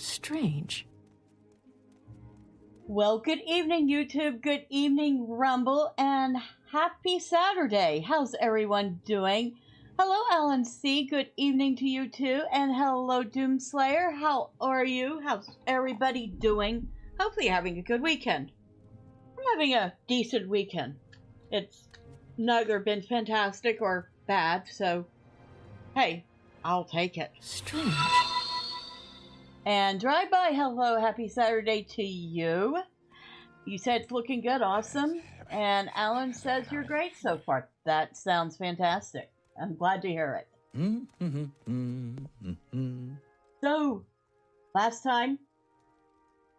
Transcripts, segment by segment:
Strange. Well, good evening, YouTube. Good evening, Rumble, and happy Saturday. How's everyone doing? Hello, Alan C. Good evening to you, too. And hello, Doomslayer. How are you? How's everybody doing? Hopefully you're having a good weekend. I'm having a decent weekend. It's neither been fantastic or bad, so hey, I'll take it. Strange. And drive-by, hello, happy Saturday to you. You said it's looking good, awesome. And Alan says you're great so far. That sounds fantastic. I'm glad to hear it. So, last time,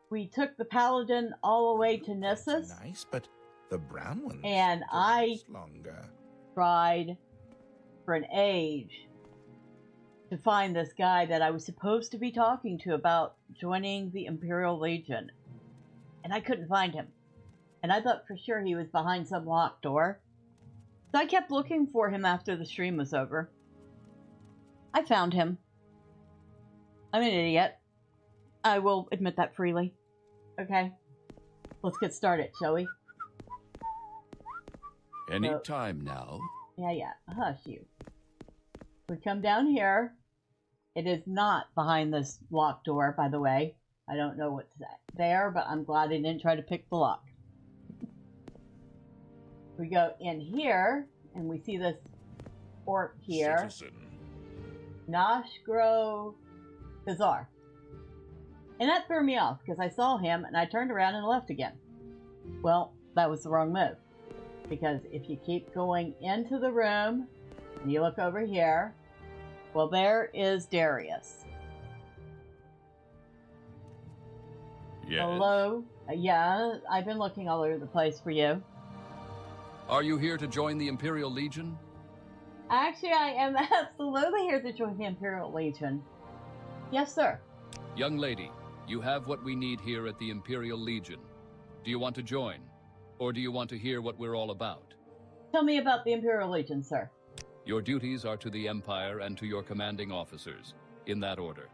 we took the Paladin all the way to Gnisis. Nice, but the brown ones and I longer. Tried for an age to find this guy that I was supposed to be talking to about joining the Imperial Legion. And I couldn't find him. And I thought for sure he was behind some locked door. So I kept looking for him after the stream was over. I found him. I'm an idiot. I will admit that freely. Okay. Let's get started, shall we? Any time now. Yeah. Hush you. We come down here. It is not behind this locked door, by the way. I don't know what's there, but I'm glad I didn't try to pick the lock. We go in here, and we see this orc here. Noshgro Bizarre. And that threw me off, because I saw him, and I turned around and left again. Well, that was the wrong move. Because if you keep going into the room, and you look over here, well, there is Darius. Yes. Hello? Yeah, I've been looking all over the place for you. Are you here to join the Imperial Legion? Actually, I am absolutely here to join the Imperial Legion. Yes, sir. Young lady, you have what we need here at the Imperial Legion. Do you want to join? Or do you want to hear what we're all about? Tell me about the Imperial Legion, sir. Your duties are to the Empire and to your commanding officers, in that order.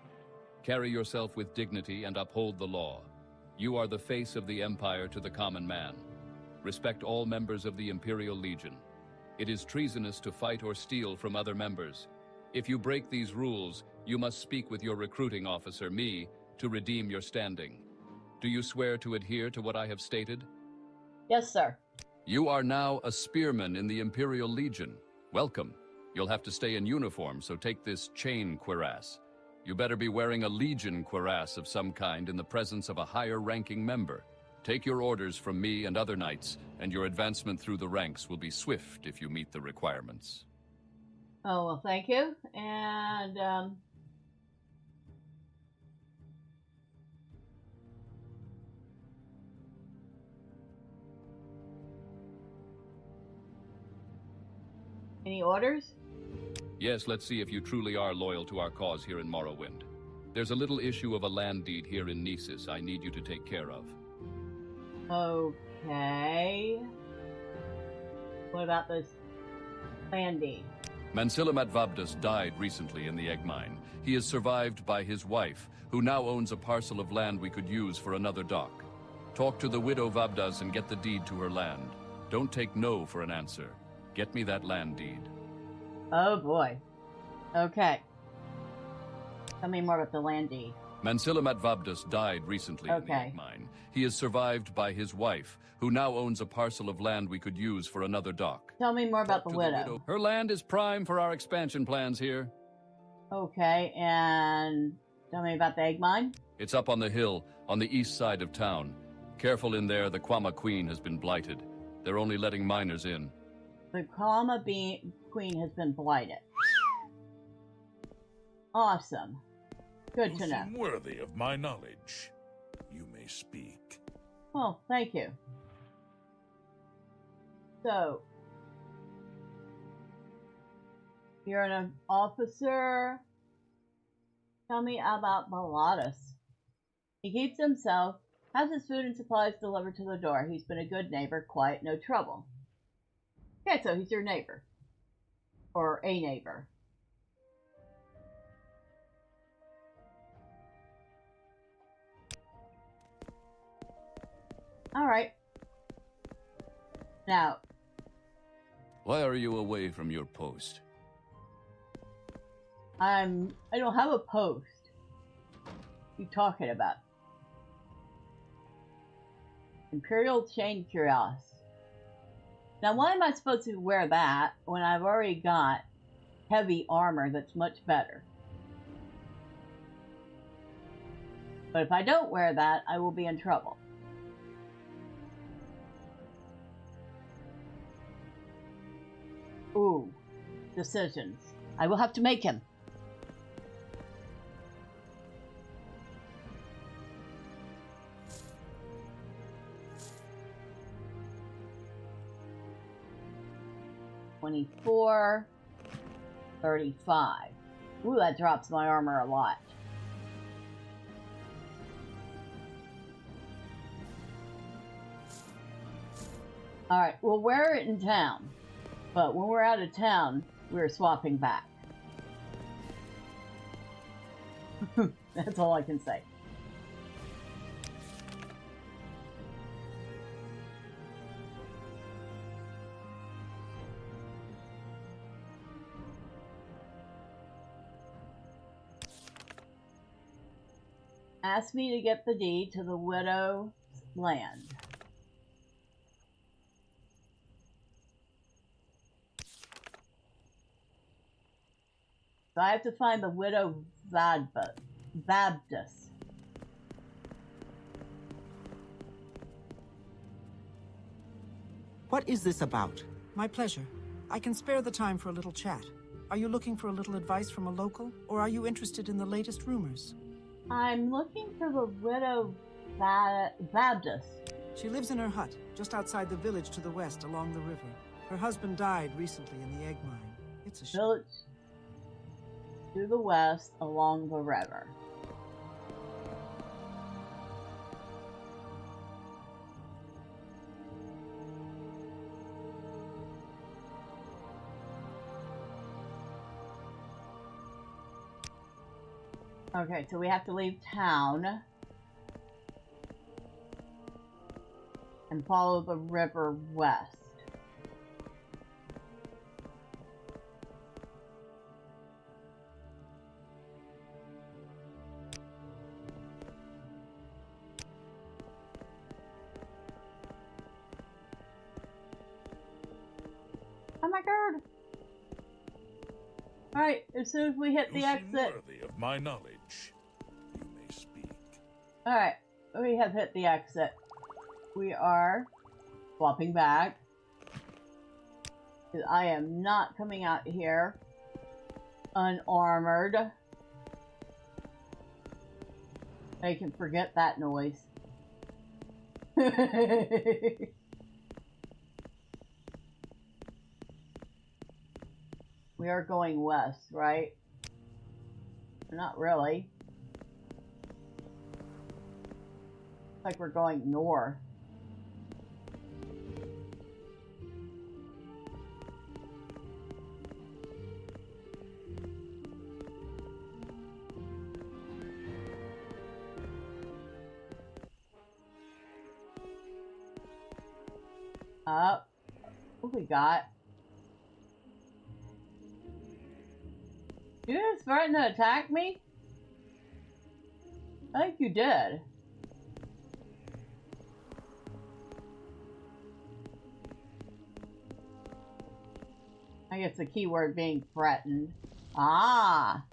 Carry yourself with dignity and uphold the law. You are the face of the Empire to the common man. Respect all members of the Imperial Legion. It is treasonous to fight or steal from other members. If you break these rules, you must speak with your recruiting officer, me, to redeem your standing. Do you swear to adhere to what I have stated? Yes, sir. You are now a spearman in the Imperial Legion. Welcome. You'll have to stay in uniform, so take this chain cuirass. You better be wearing a Legion cuirass of some kind in the presence of a higher-ranking member. Take your orders from me and other knights, and your advancement through the ranks will be swift if you meet the requirements. Oh, well, thank you. And, any orders? Yes, let's see if you truly are loyal to our cause here in Morrowind. There's a little issue of a land deed here in Gnisis I need you to take care of. Okay. What about this land deed? Mansilim Vabdus died recently in the egg mine. He is survived by his wife, who now owns a parcel of land we could use for another dock. Talk to the widow Vabdus and get the deed to her land. Don't take no for an answer. Get me that land deed. Oh boy. Okay. Tell me more about the land deed. Mansilim Vabdus died recently in the egg mine. He is survived by his wife, who now owns a parcel of land we could use for another dock. Tell me more about the widow. Her land is prime for our expansion plans here. Okay, and tell me about the egg mine. It's up on the hill, on the east side of town. Careful in there, the Kwama Queen has been blighted. They're only letting miners in. The Kwama Queen has been blighted. Awesome. Good to know. You seem worthy of my knowledge. You may speak. Well, thank you. So, you're an officer. Tell me about Balatus. He keeps himself, has his food and supplies delivered to the door. He's been a good neighbor, quiet, no trouble. Okay, so he's your neighbor. Or a neighbor. Alright. Now, Why are you away from your post? I don't have a post. What are you talking about? Imperial Chain Cuirass. Now, why am I supposed to wear that when I've already got heavy armor that's much better? But if I don't wear that, I will be in trouble. Ooh, decisions. I will have to make him. $24, $35. Ooh, that drops my armor a lot. Alright, we'll wear it in town. But when we're out of town, we're swapping back. That's all I can say. Ask me to get the deed to the widow's land. So I have to find the widow Vabdus. What is this about? My pleasure. I can spare the time for a little chat. Are you looking for a little advice from a local, or are you interested in the latest rumors? I'm looking for the widow Vabdus. She lives in her hut, just outside the village to the west along the river. Her husband died recently in the egg mine. It's a shame. Village to the west along the river. Okay, so we have to leave town and follow the river west. Oh my god! Alright, as soon as we hit the exit. Worthy of my knowledge. You may speak. Alright, we have hit the exit. We are swapping back. I am not coming out here unarmored. I can forget that noise. We are going west, right? Not really. Looks like we're going north. Up. What we got? You just threatened to attack me? I think you did. I guess the keyword being threatened. Ah!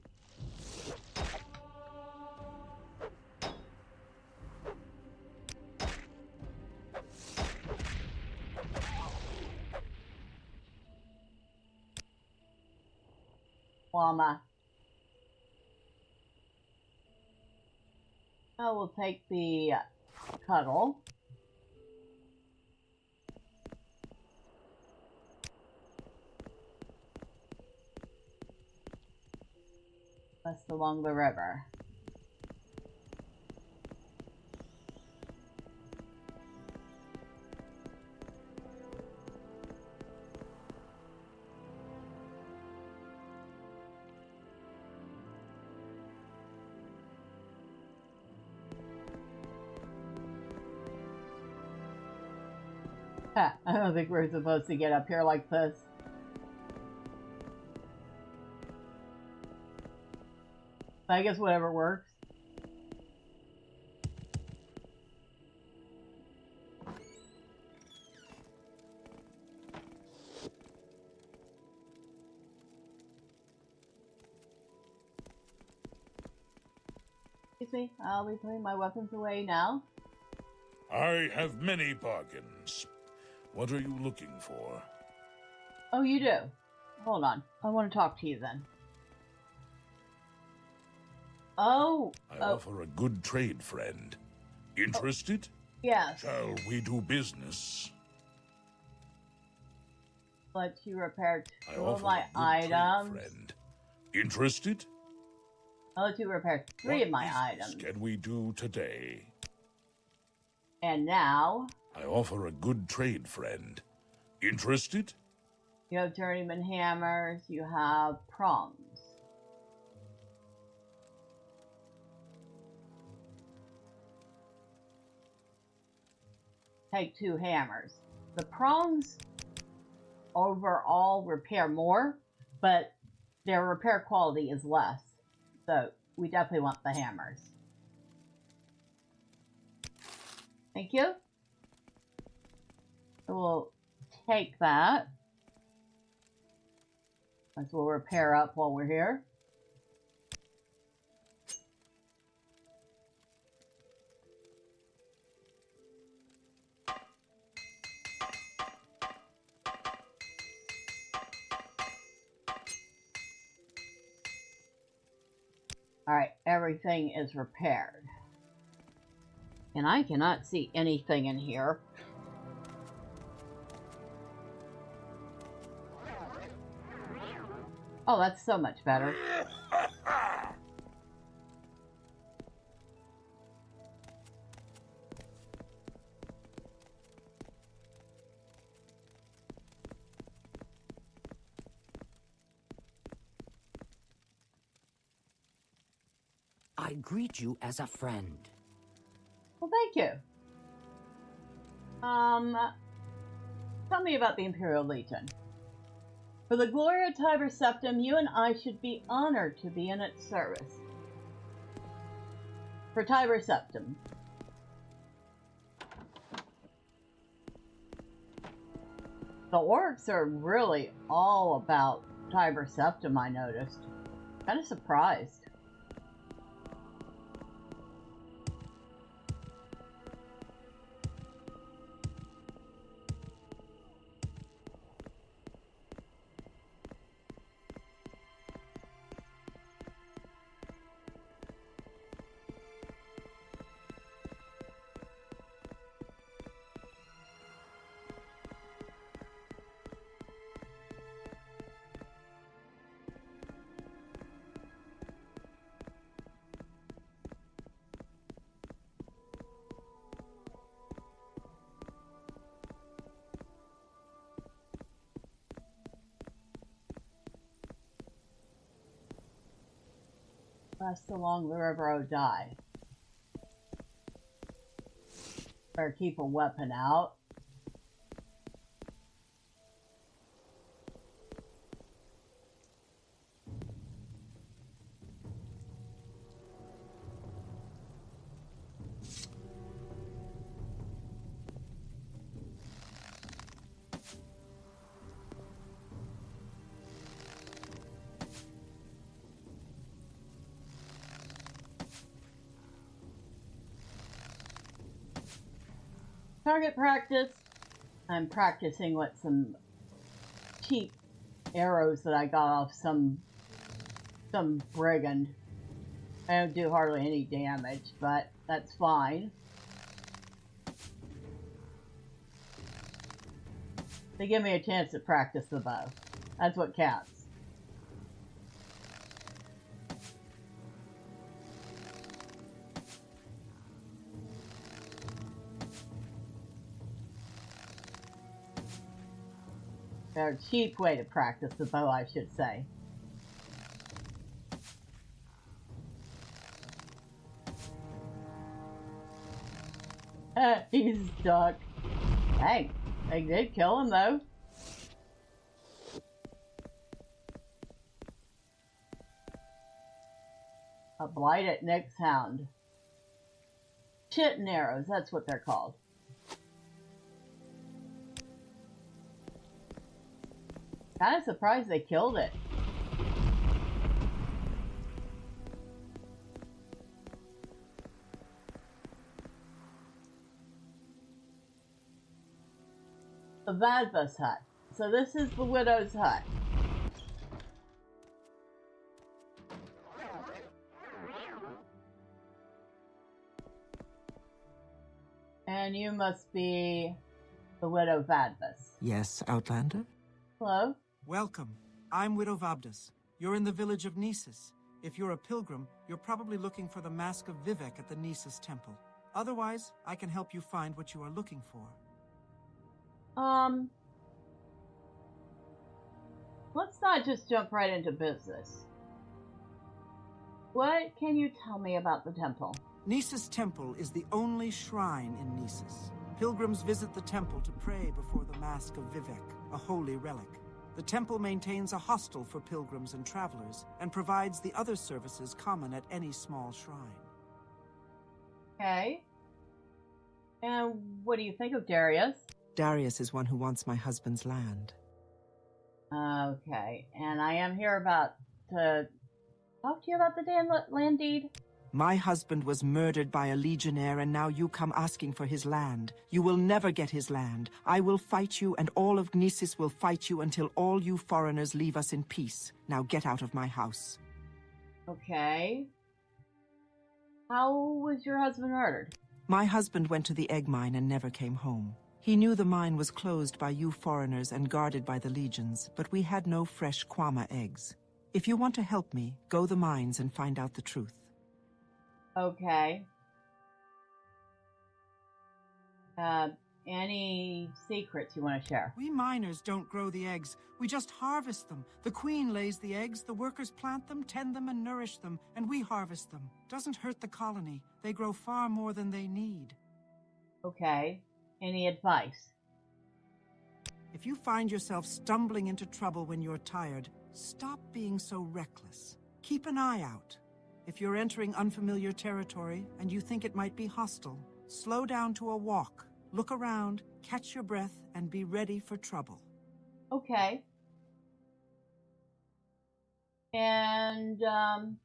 Llama. I will take the cuddle. West along the river. I don't think we're supposed to get up here like this. I guess whatever works. Excuse me, I'll be putting my weapons away now. I have many bargains. What are you looking for? Oh, you do? Hold on. I want to talk to you then. Oh. I offer a good trade, friend. Interested? Yes. Shall we do business? Let you repair I two of offer my a good items. trade, friend. Interested? I'll let you repair three of my What business items. can we do today? And now, I offer a good trade, friend. Interested? you have journeyman hammers, you have prongs. Take 2 hammers. The prongs overall repair more, but their repair quality is less. So we definitely want the hammers. Thank you. We'll take that. As we'll repair up while we're here. Alright, everything is repaired. And I cannot see anything in here. Oh, that's so much better. I greet you as a friend. Well, thank you. Tell me about the Imperial Legion. For the glory of Tiber Septim, you and I should be honored to be in its service. For Tiber Septim. The orcs are really all about Tiber Septim, I noticed. Kind of surprised. Rest along the river Odai. Better keep a weapon out. Target practice. I'm practicing with some cheap arrows that I got off some brigand. I don't do hardly any damage, but that's fine. They give me a chance to practice the bow. That's what counts. They're a cheap way to practice the bow, I should say. He's stuck. Hey, They did kill him, though. A blighted Nyx hound. Chitin arrows, that's what they're called. Kind of surprised they killed it. The Vadva's hut. So this is the widow's hut. And you must be the widow Vadvas. Yes, Outlander? Hello? Welcome. I'm Widow Vabdus. You're in the village of Gnisis. If you're a pilgrim, you're probably looking for the Mask of Vivec at the Gnisis temple. Otherwise, I can help you find what you are looking for. Let's not just jump right into business. What can you tell me about the temple? Gnisis Temple is the only shrine in Gnisis. Pilgrims visit the temple to pray before the Mask of Vivec, a holy relic. The temple maintains a hostel for pilgrims and travelers, and provides the other services common at any small shrine. Okay. And what do you think of Darius? Darius is one who wants my husband's land. Okay, and I am here to talk to you about the land deed. My husband was murdered by a legionnaire, and now you come asking for his land. You will never get his land. I will fight you, and all of Gnisis will fight you until all you foreigners leave us in peace. Now get out of my house. Okay. How was your husband murdered? My husband went to the egg mine and never came home. He knew the mine was closed by you foreigners and guarded by the legions, but we had no fresh Kwama eggs. If you want to help me, go the mines and find out the truth. Okay. Any secrets you want to share? We miners don't grow the eggs. We just harvest them. The queen lays the eggs, the workers plant them, tend them, and nourish them, and we harvest them. Doesn't hurt the colony. They grow far more than they need. Okay. Any advice? If you find yourself stumbling into trouble when you're tired, stop being so reckless. Keep an eye out. If you're entering unfamiliar territory and you think it might be hostile, slow down to a walk, look around, catch your breath, and be ready for trouble. Okay. And, can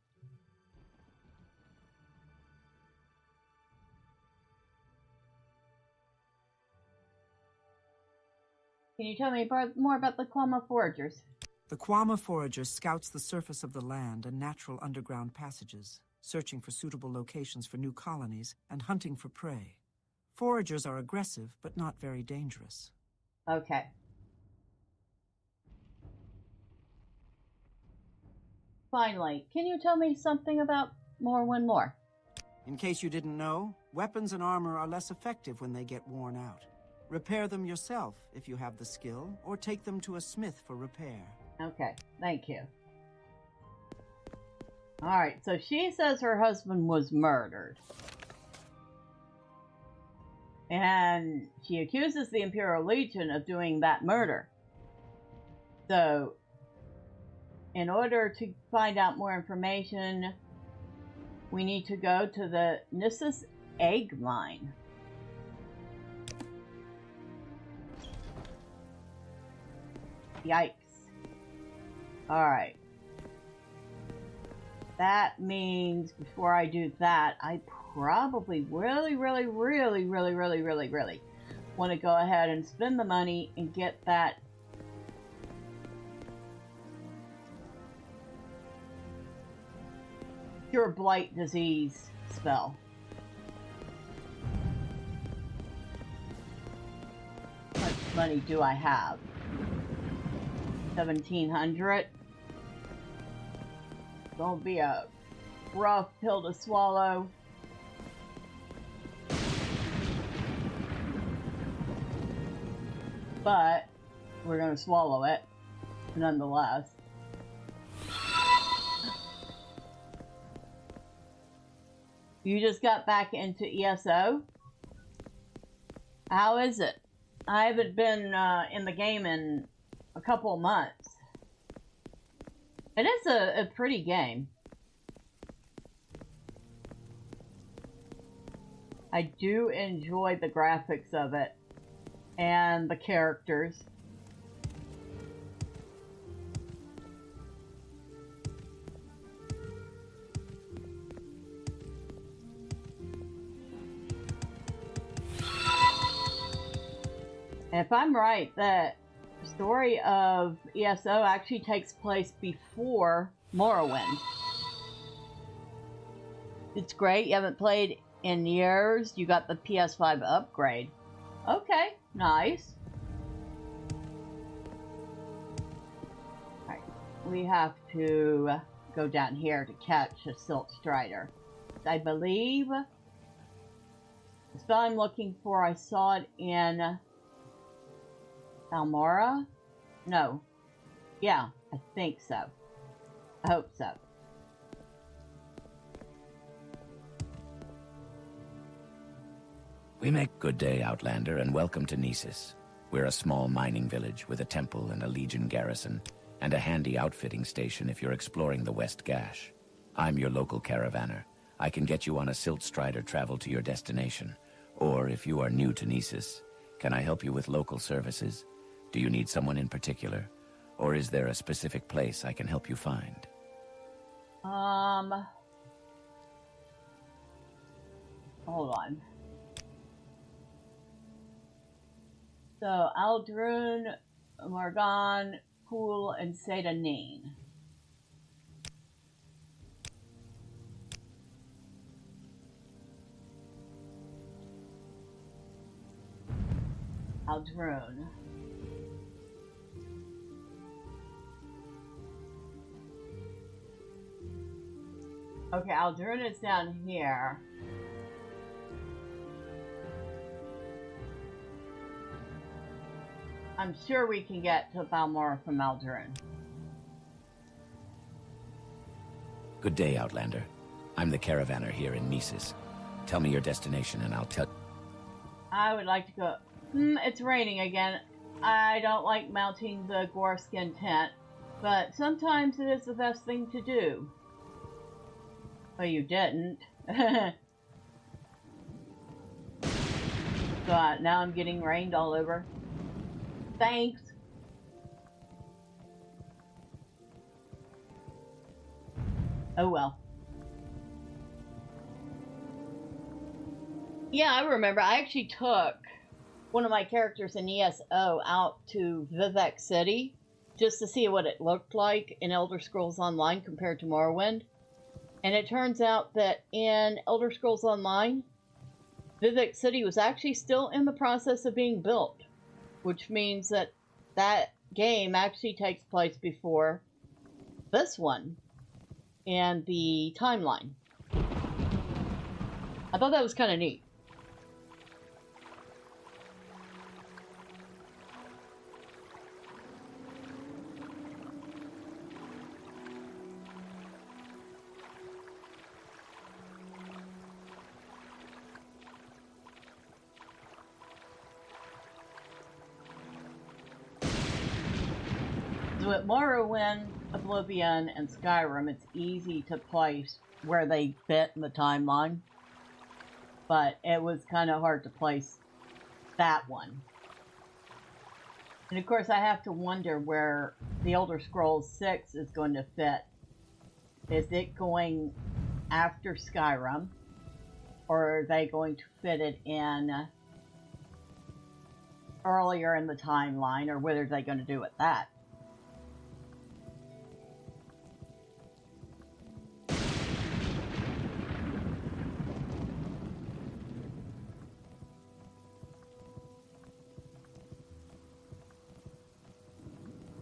you tell me more about the Kwama Foragers? The Kwama Forager scouts the surface of the land and natural underground passages, searching for suitable locations for new colonies and hunting for prey. Foragers are aggressive, but not very dangerous. Okay. Finally, can you tell me something about Morrowind more? In case you didn't know, weapons and armor are less effective when they get worn out. Repair them yourself if you have the skill, or take them to a smith for repair. Okay, thank you. Alright, so she says her husband was murdered. And she accuses the Imperial Legion of doing that murder. So, in order to find out more information, we need to go to the Gnisis egg mine. Yikes. Alright. That means before I do that, I probably really want to go ahead and spend the money and get that Cure Blight Disease spell. How much money do I have? 1,700. Gonna be a rough pill to swallow. But we're gonna swallow it nonetheless. You just got back into ESO? How is it? I haven't been in the game in a couple of months. It is a pretty game. I do enjoy the graphics of it and the characters. And if I'm right, the story of ESO actually takes place before Morrowind. It's great. You haven't played in years. You got the PS5 upgrade. Okay, nice. Alright, we have to go down here to catch a Silt Strider. I believe the spell I'm looking for, I saw it in Almora? No. Yeah, I think so. I hope so. We make good day, Outlander, and welcome to Gnisis. We're a small mining village with a temple and a Legion garrison, and a handy outfitting station if you're exploring the West Gash. I'm your local caravaner. I can get you on a Silt Strider travel to your destination. Or, if you are new to Gnisis, can I help you with local services? Do you need someone in particular? Or is there a specific place I can help you find? Hold on. So, Aldrun, Morgan, Pool, and Sedanine. Aldrun. Okay, Aldrun is down here. I'm sure we can get to Balmora from Aldrun. Good day, Outlander. I'm the caravaner here in Gnisis. Tell me your destination and I'll tell... I would like to go... it's raining again. I don't like mounting the Goreskin tent, but sometimes it is the best thing to do. Well, you didn't. God, now I'm getting rained all over. Thanks. Oh well. Yeah, I remember. I actually took one of my characters in ESO out to Vivek City just to see what it looked like in Elder Scrolls Online compared to Morrowind. And it turns out that in Elder Scrolls Online, Vivek City was actually still in the process of being built, which means that that game actually takes place before this one and the timeline. I thought that was kind of neat. So at Morrowind, Oblivion, and Skyrim, it's easy to place where they fit in the timeline. But it was kind of hard to place that one. And of course I have to wonder where the Elder Scrolls 6 is going to fit. Is it going after Skyrim? Or are they going to fit it in earlier in the timeline? Or what are they going to do with that?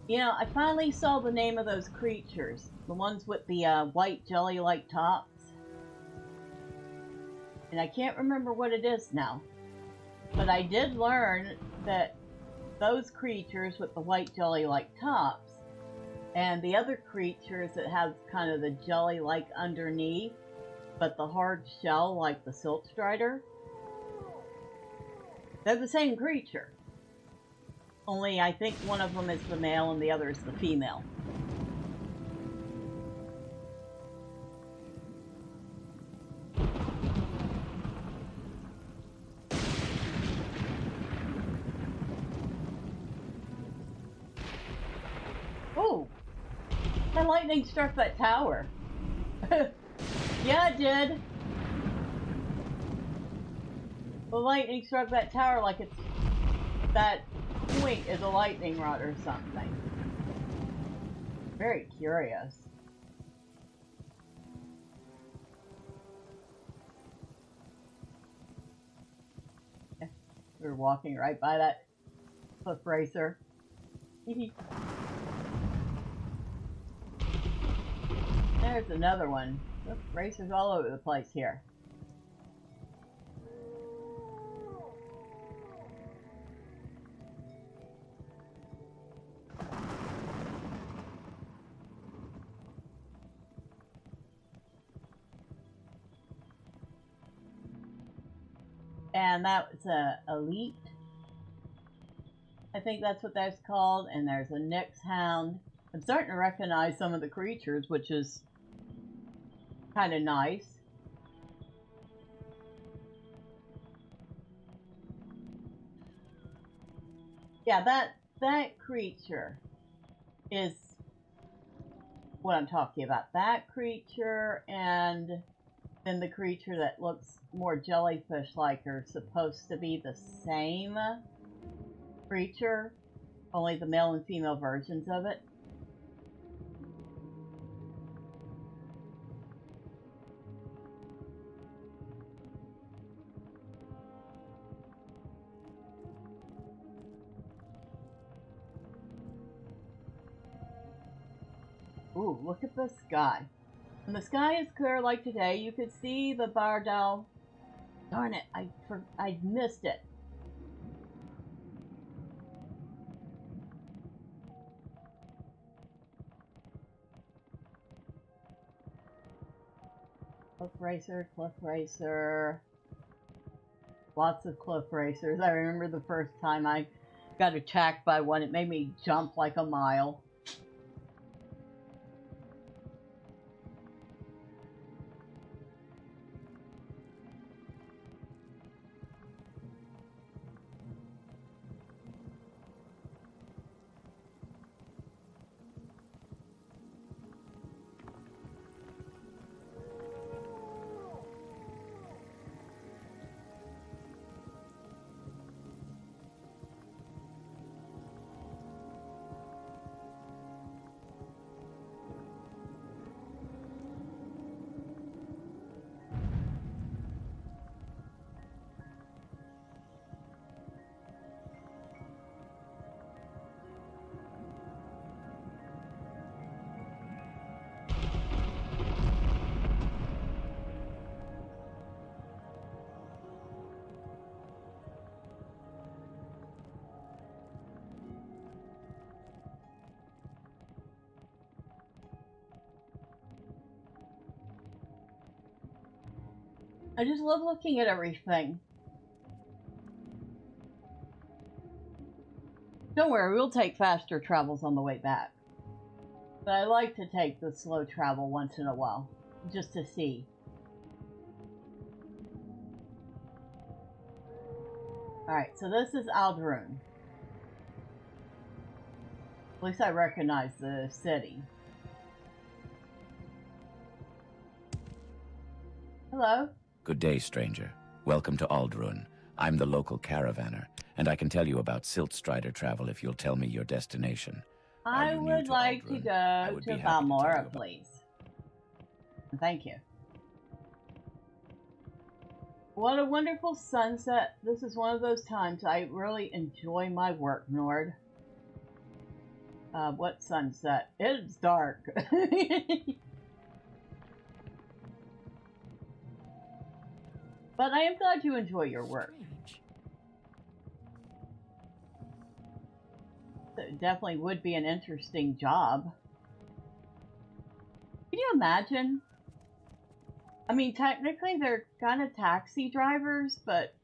You know, I finally saw the name of those creatures. The ones with the white jelly-like tops. And I can't remember what it is now. But I did learn that those creatures with the white jelly-like tops and the other creatures that have kind of the jelly-like underneath, but the hard shell like the Silt Strider, they're the same creature. Only I think one of them is the male and the other is the female. Oh! That lightning struck that tower. Yeah, it did. The lightning struck that tower like it's... that point is a lightning rod or something. Very curious. We were walking right by that cliff racer. There's another one. Cliff racers all over the place here. And that was a elite. I think that's what that's called. And there's a Nyx hound. I'm starting to recognize some of the creatures, which is kind of nice. Yeah, that creature is what I'm talking about. That creature and then the creature that looks more jellyfish-like are supposed to be the same creature, only the male and female versions of it. Ooh, look at the sky. When the sky is clear like today, you could see the Bardal. Darn it, I missed it. Cliff racer, cliff racer. Lots of cliff racers. I remember the first time I got attacked by one, it made me jump like a mile. I just love looking at everything. Don't worry, we'll take faster travels on the way back. But I like to take the slow travel once in a while, just to see. Alright, so this is Aldrun. At least I recognize the city. Hello. Good day, stranger. Welcome to Aldrun. I'm the local caravaner, and I can tell you about Siltstrider travel if you'll tell me your destination. I would like to go to Valmora, please. Thank you. What a wonderful sunset. This is one of those times I really enjoy my work, Nord. What sunset? It's dark. But I am glad you enjoy your work. It definitely would be an interesting job. Can you imagine? I mean, technically they're kind of taxi drivers, but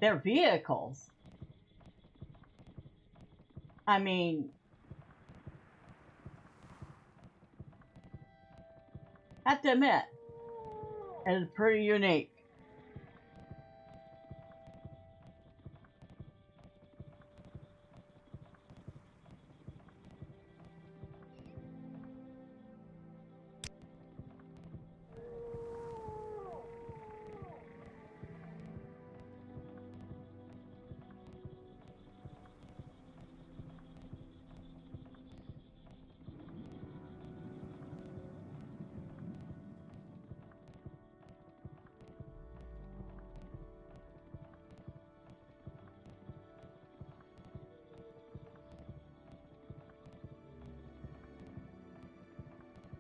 Their vehicles. I mean, have to admit, it's pretty unique.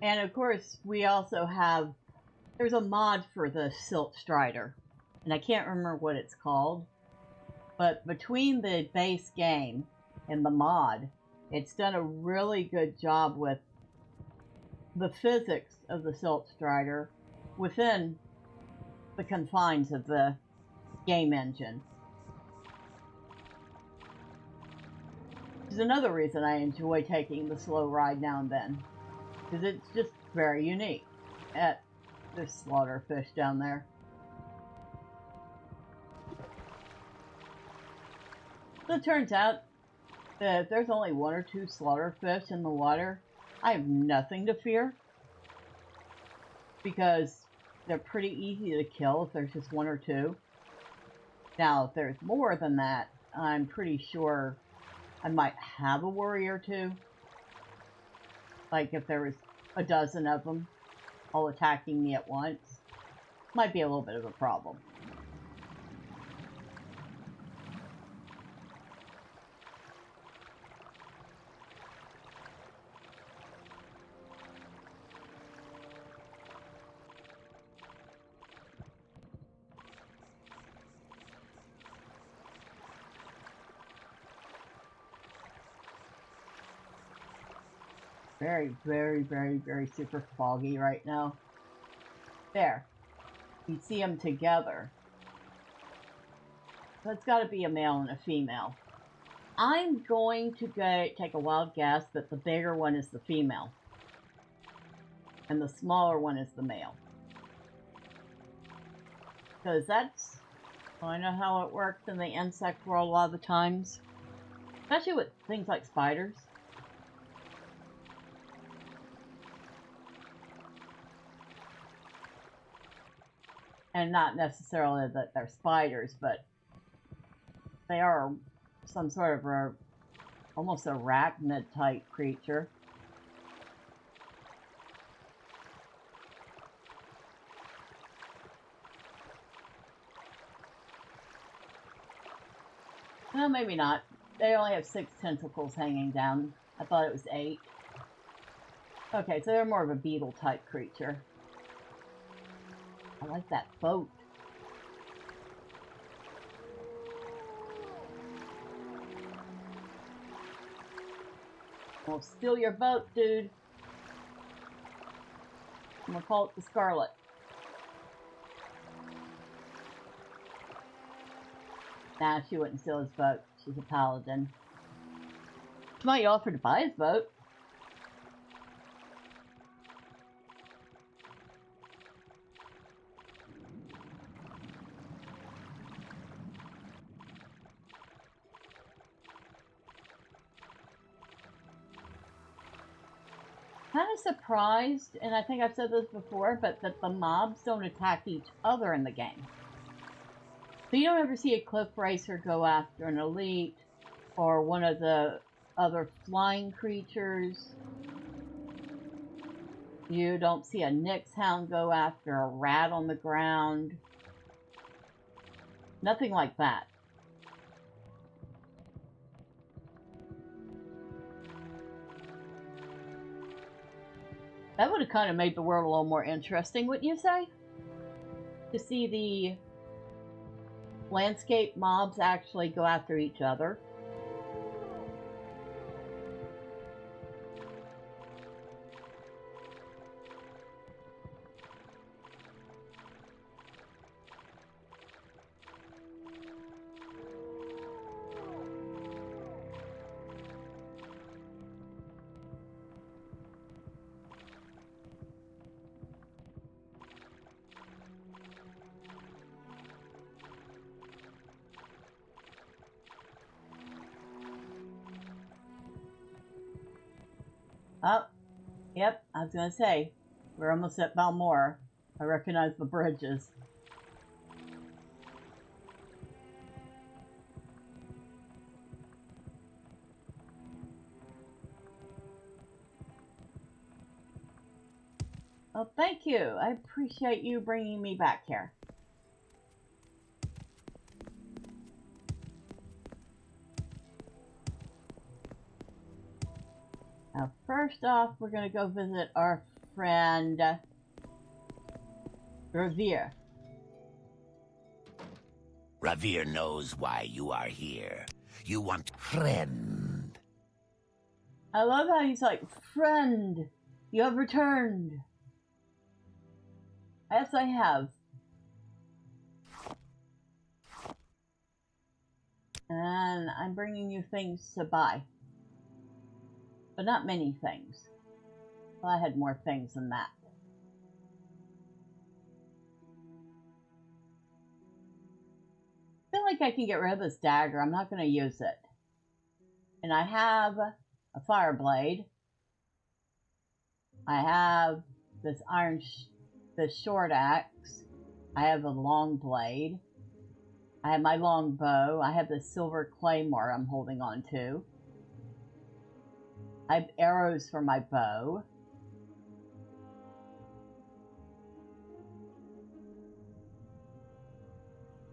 And of course, we also have, there's a mod for the Silt Strider, and I can't remember what it's called, but between the base game and the mod, it's done a really good job with the physics of the Silt Strider within the confines of the game engine. Which is another reason I enjoy taking the slow ride now and then, because it's just very unique. There's slaughterfish down there. So it turns out that if there's only 1 or 2 slaughterfish in the water, I have nothing to fear, because they're pretty easy to kill if there's just 1 or 2. Now, if there's more than that, I'm pretty sure I might have a worry or two. Like if there was a dozen of them all attacking me at once, might be a little bit of a problem. Very, very, very, very super foggy right now. There. You see them together. That's got to be a male and a female. I'm going to take a wild guess that the bigger one is the female. And the smaller one is the male. Because that's kind of how it works in the insect world a lot of the times. Especially with things like spiders. And not necessarily that they're spiders, but they are some sort of almost arachnid type creature. Well, maybe not. They only have 6 tentacles hanging down. I thought it was 8. Okay, so they're more of a beetle type creature. I like that boat. I'll steal your boat, dude. I'm gonna call it the Scarlet. Nah, she wouldn't steal his boat. She's a paladin. She might offer to buy his boat. Kind of surprised, and I think I've said this before, but that the mobs don't attack each other in the game. So you don't ever see a cliff racer go after an elite or one of the other flying creatures. You don't see a Nyx hound go after a rat on the ground. Nothing like that. That would have kind of made the world a little more interesting, wouldn't you say? To see the landscape mobs actually go after each other. Oh, yep, I was gonna say, we're almost at Balmora. I recognize the bridges. Well, thank you. I appreciate you bringing me back here. Now, first off, we're going to go visit our friend Revere. Revere knows why you are here. You want friend. I love how he's like, friend, you have returned. Yes, I have. And I'm bringing you things to buy. But not many things. Well, I had more things than that. I feel like I can get rid of this dagger. I'm not going to use it. And I have a fire blade. I have this this short axe. I have a long blade. I have my long bow. I have this silver claymore I'm holding on to. I have arrows for my bow.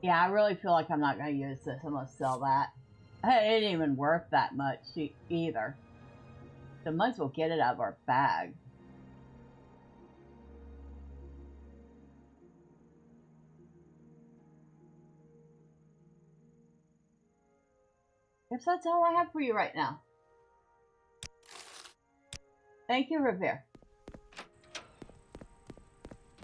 Yeah, I really feel like I'm not going to use this. I'm going to sell that. It ain't even worth that much either. So might as well get it out of our bag. Guess that's all I have for you right now. Thank you, Revere.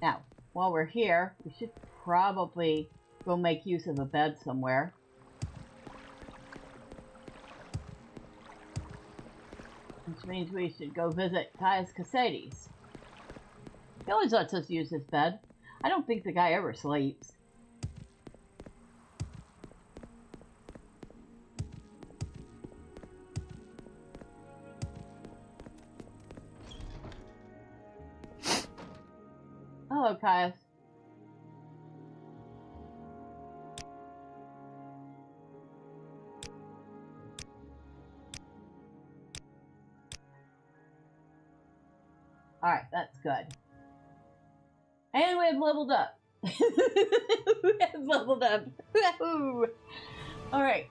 Now, while we're here, we should probably go make use of a bed somewhere. Which means we should go visit Caius Cosades. He always lets us use his bed. I don't think the guy ever sleeps. Hello, Caius. Alright, that's good. And we have leveled up. We have leveled up. Alright.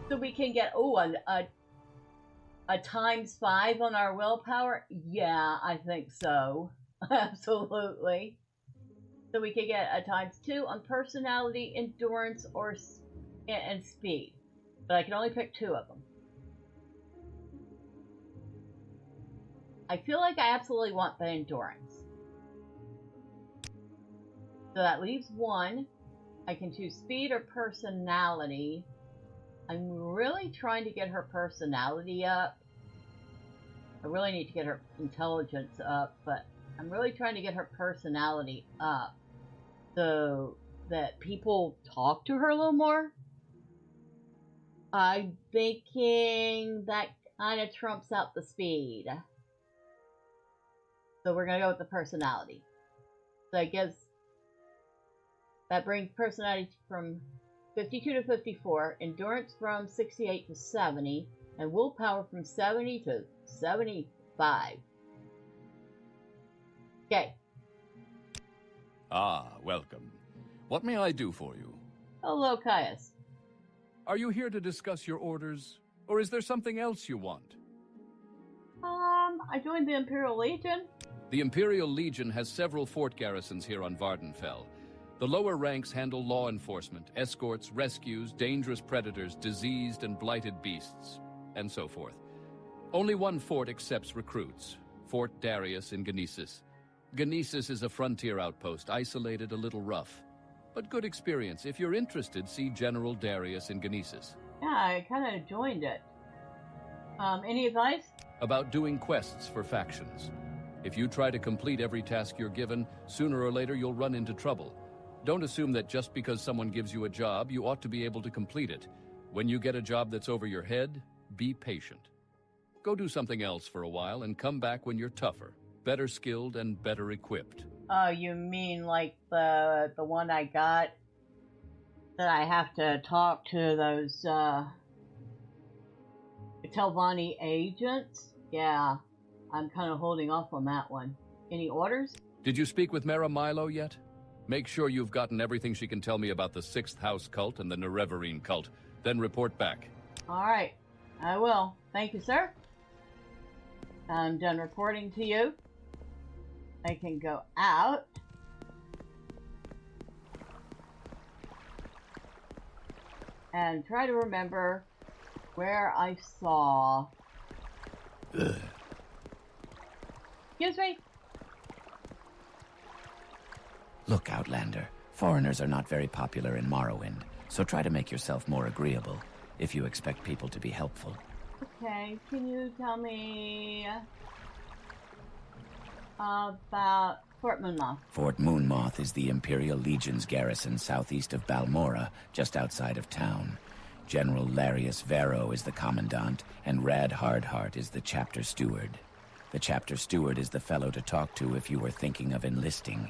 So we can get, a ×5 on our willpower? Yeah, I think so. Absolutely. So we can get a ×2 on personality, endurance, and speed. But I can only pick 2 of them. I feel like I absolutely want the endurance. So that leaves 1. I can choose speed or personality. I'm really trying to get her personality up. I really need to get her intelligence up, but I'm really trying to get her personality up so that people talk to her a little more. I'm thinking that kind of trumps out the speed. So we're going to go with the personality. So I guess that brings personality from 52 to 54, endurance from 68 to 70, and willpower from 70 to 75. Okay. Ah, welcome. What may I do for you? Hello, Caius. Are you here to discuss your orders, or is there something else you want? I joined the Imperial Legion. The Imperial Legion has several fort garrisons here on Vardenfell. The lower ranks handle law enforcement, escorts, rescues, dangerous predators, diseased and blighted beasts, and so forth. Only one fort accepts recruits, Fort Darius in Gnisis. Gnisis is a frontier outpost, isolated, a little rough. But good experience. If you're interested, see General Darius in Gnisis. Yeah, I kind of joined it. Any advice? About doing quests for factions. If you try to complete every task you're given, sooner or later you'll run into trouble. Don't assume that just because someone gives you a job, you ought to be able to complete it. When you get a job that's over your head, be patient. Go do something else for a while and come back when you're tougher, better skilled and better equipped. Oh, you mean like the one I got that I have to talk to those Telvanni agents? Yeah, I'm kind of holding off on that one. Any orders? Did you speak with Mara Milo yet? Make sure you've gotten everything she can tell me about the Sixth House cult and the Nerevarine cult. Then report back. All right, I will. Thank you, sir. I'm done reporting to you. I can go out. And try to remember where I saw... Ugh. Excuse me? Look, Outlander, foreigners are not very popular in Morrowind, so try to make yourself more agreeable if you expect people to be helpful. Okay, can you tell me about Fort Moonmoth? Fort Moonmoth is the Imperial Legion's garrison southeast of Balmora, just outside of town. General Darius Vero is the commandant, and Rad Hardheart is the chapter steward. The chapter steward is the fellow to talk to if you were thinking of enlisting.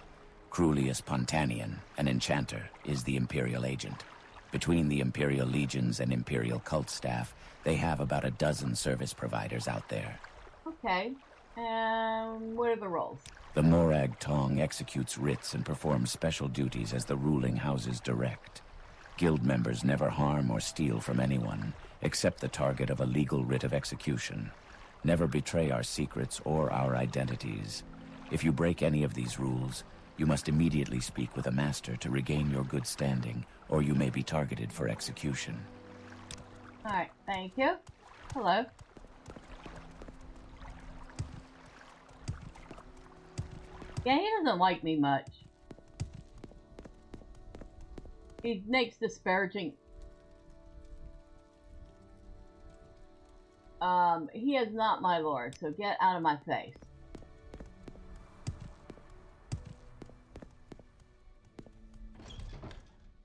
Crulius Pontanian, an enchanter, is the Imperial agent. Between the Imperial Legions and Imperial cult staff, they have about a dozen service providers out there. Okay, and what are the roles? The Morag Tong executes writs and performs special duties as the ruling house's direct. Guild members never harm or steal from anyone, except the target of a legal writ of execution. Never betray our secrets or our identities. If you break any of these rules, you must immediately speak with a master to regain your good standing, or you may be targeted for execution. Alright, thank you. Hello. Yeah, he doesn't like me much. He makes disparaging... he is not my lord, so get out of my face.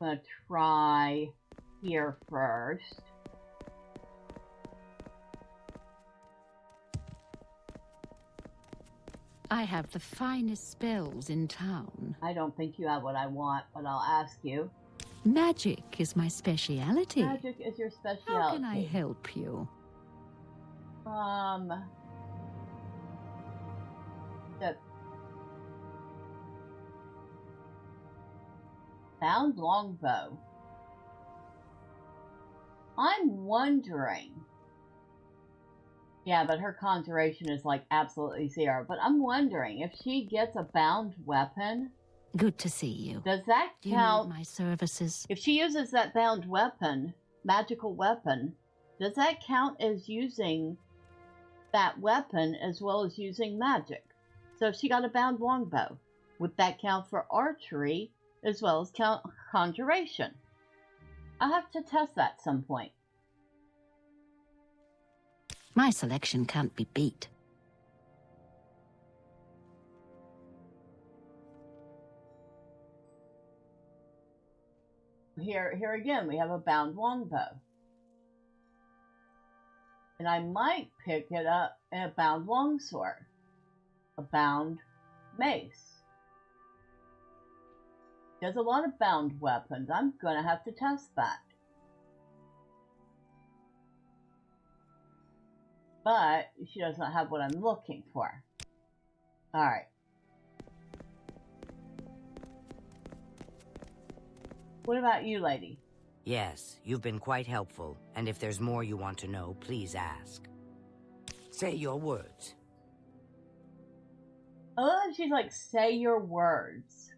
I'm gonna try here first. I have the finest spells in town. I don't think you have what I want, but I'll ask you. Magic is my speciality. Magic is your specialty. How can I help you? The bound longbow. I'm wondering. Yeah, but her conjuration is like absolutely zero. But I'm wondering if she gets a bound weapon. Good to see you. Does that Do you count? need my services? If she uses that bound weapon, magical weapon, does that count as using that weapon as well as using magic? So if she got a bound longbow, would that count for archery as well as count conjuration? I'll have to test that at some point. My selection can't be beat. Here again, we have a bound longbow. And I might pick it up in a bound longsword. A bound mace. There's a lot of bound weapons. I'm gonna have to test that. But she doesn't have what I'm looking for. Alright. What about you, lady? Yes, you've been quite helpful, and if there's more you want to know, please ask. Say your words. I love that she's like, say your words.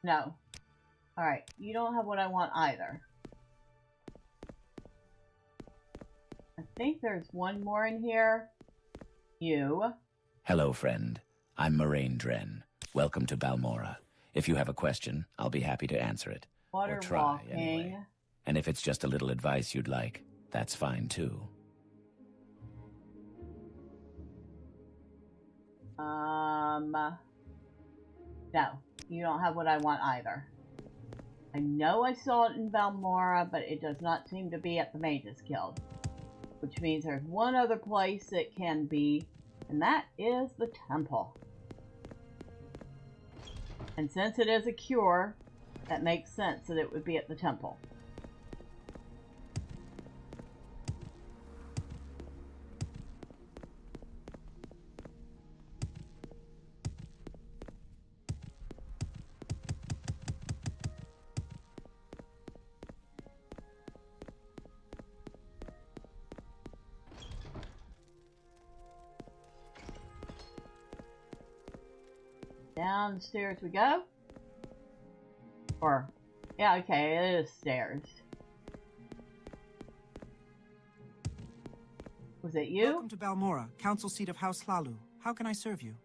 No. Alright, you don't have what I want either. I think there's one more in here. You. Hello, friend. I'm Moraine Dren. Welcome to Balmora. If you have a question, I'll be happy to answer it. Water Or try, walking. anyway. And if it's just a little advice you'd like, that's fine, too. No. You don't have what I want either. I know I saw it in Balmora, but it does not seem to be at the Mages Guild. Which means there's one other place it can be, and that is the temple. And since it is a cure, that makes sense that it would be at the temple. Down the stairs we go. Or, yeah, okay, it is stairs. Was it you? Welcome to Balmora, council seat of House Hlalu. How can I serve you?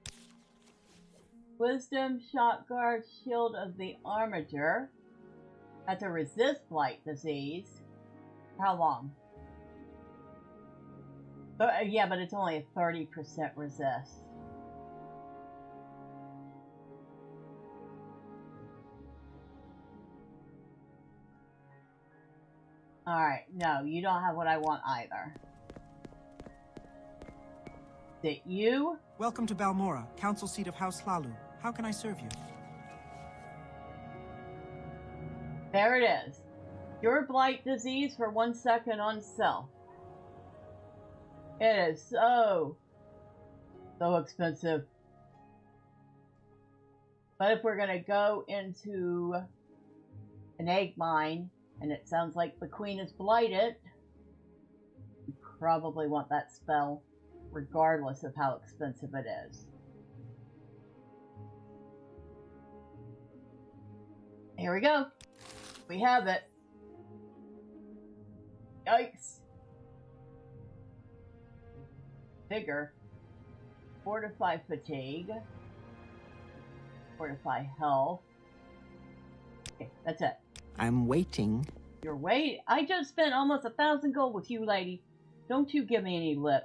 Wisdom, shot guard, shield of the armature. That's a resist blight disease. How long? Yeah, but it's only a 30% resist. Alright, no, you don't have what I want either. Is it you? Welcome to Balmora, council seat of House Hlalu. How can I serve you? There it is. Cure blight disease for 1 second on self. It is so expensive. But if we're going to go into an egg mine, and it sounds like the queen is blighted, you probably want that spell, regardless of how expensive it is. Here we go. We have it. Yikes. Vigor. Fortify fatigue. Fortify health. Okay, that's it. I'm waiting. You're waiting? I just spent almost 1,000 gold with you, lady. Don't you give me any lip.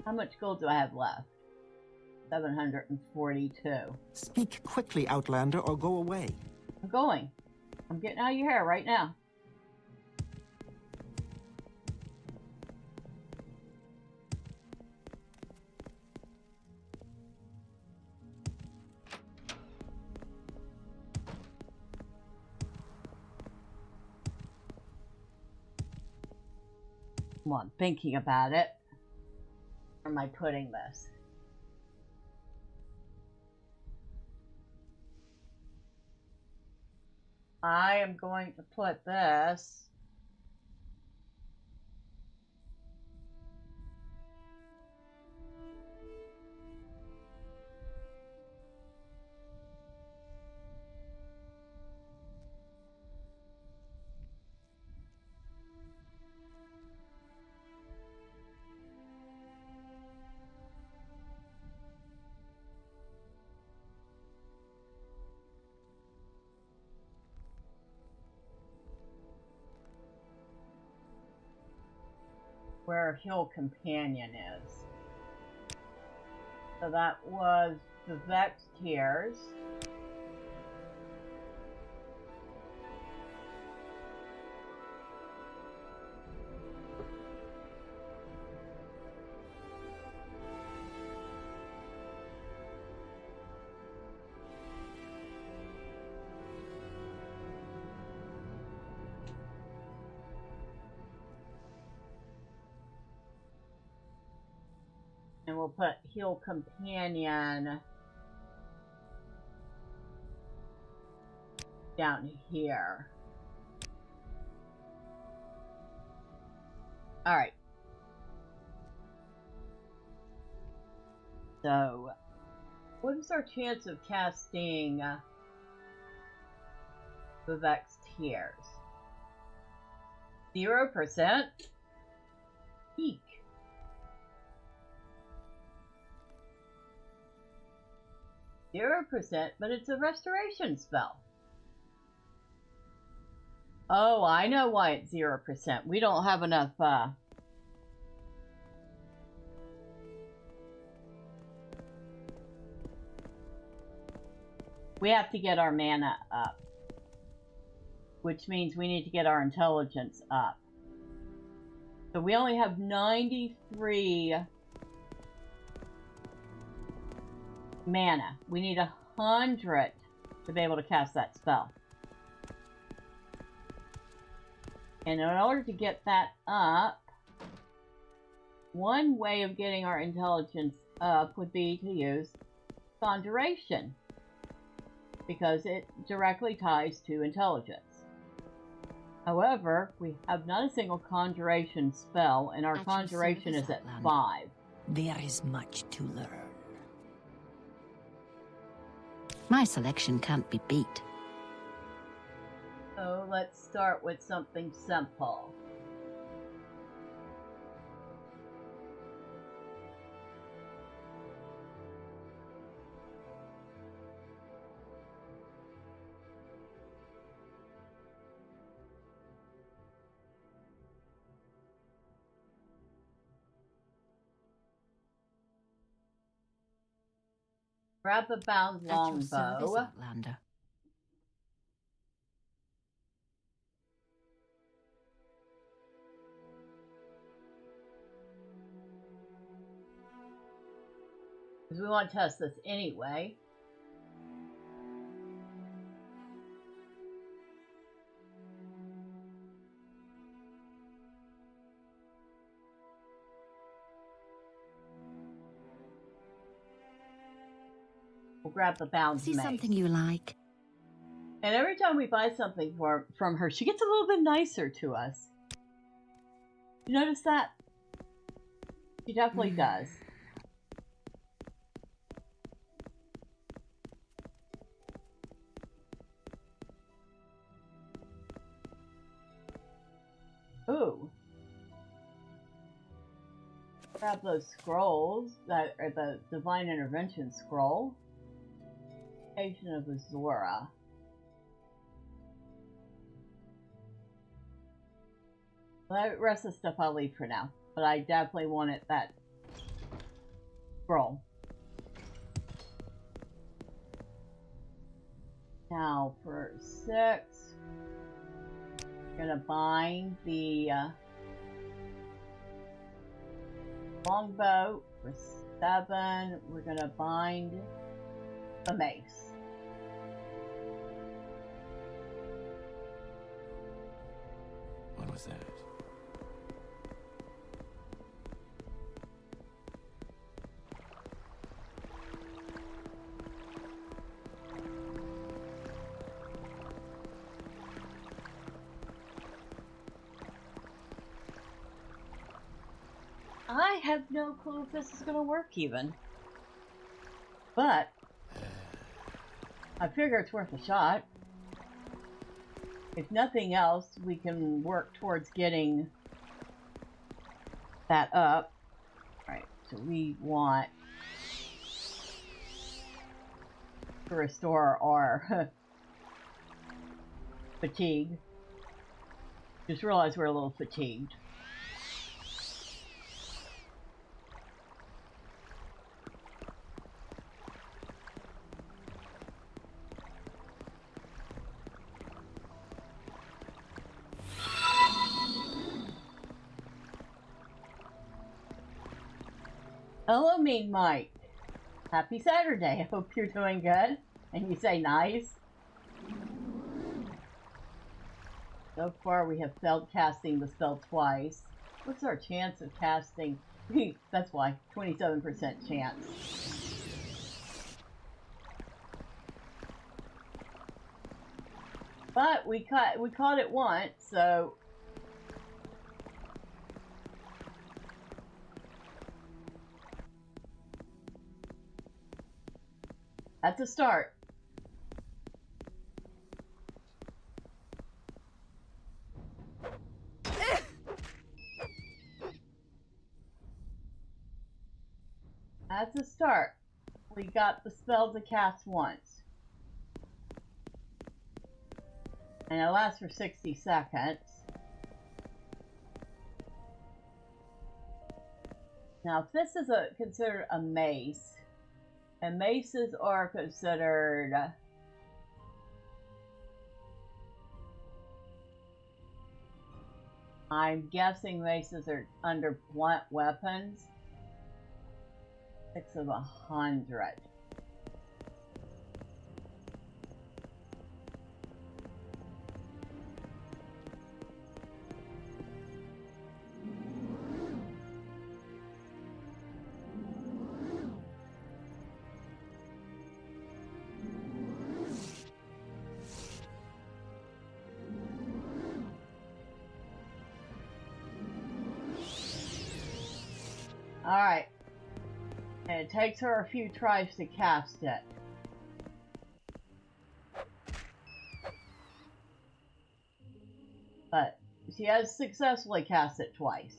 How much gold do I have left? 742. Speak quickly, Outlander, or go away. I'm going. I'm getting out of your hair right now. Come on, thinking about it. Where am I putting this? I am going to put this where Hill Companion is. So that was the Vex Tears. And we'll put Heal Companion down here. Alright. So, what is our chance of casting the Vex Tears? 0%? Eek. %, but it's a restoration spell. Oh, I know why it's 0%. We don't have enough, we have to get our mana up. Which means we need to get our intelligence up. So we only have 93 mana. We need 100 to be able to cast that spell. And in order to get that up, one way of getting our intelligence up would be to use Conjuration, because it directly ties to intelligence. However, we have not a single Conjuration spell, and our Conjuration is at 5. There is much to learn. My selection can't be beat. So let's start with something simple. Grab a bound longbow. Outlander. Because we want to test this anyway. We'll grab the bound See mace. something you like. And every time we buy something from her, she gets a little bit nicer to us. You notice that? She definitely does. Ooh. Grab those scrolls that are the Divine Intervention scroll. Agent of Azora. The rest of the stuff I'll leave for now, but I definitely wanted that scroll. Now for 6, we're gonna bind the longbow. For 7, we're gonna bind the mace. What was that? I have no clue if this is going to work even. But I figure it's worth a shot. If nothing else, we can work towards getting that up. Alright, so we want to restore our fatigue. Just realized we're a little fatigued. Hello, Mean Mike. Happy Saturday. I hope you're doing good. And you say nice. So far, we have failed casting the spell twice. What's our chance of casting? That's why. 27% chance. But we caught it once, so... That's a start. That's a start. We got the spell to cast once. And it lasts for 60 seconds. Now, if this is considered a mace, and maces are considered... I'm guessing maces are under blunt weapons. 6 of 100. Alright. And it takes her a few tries to cast it. But she has successfully cast it twice.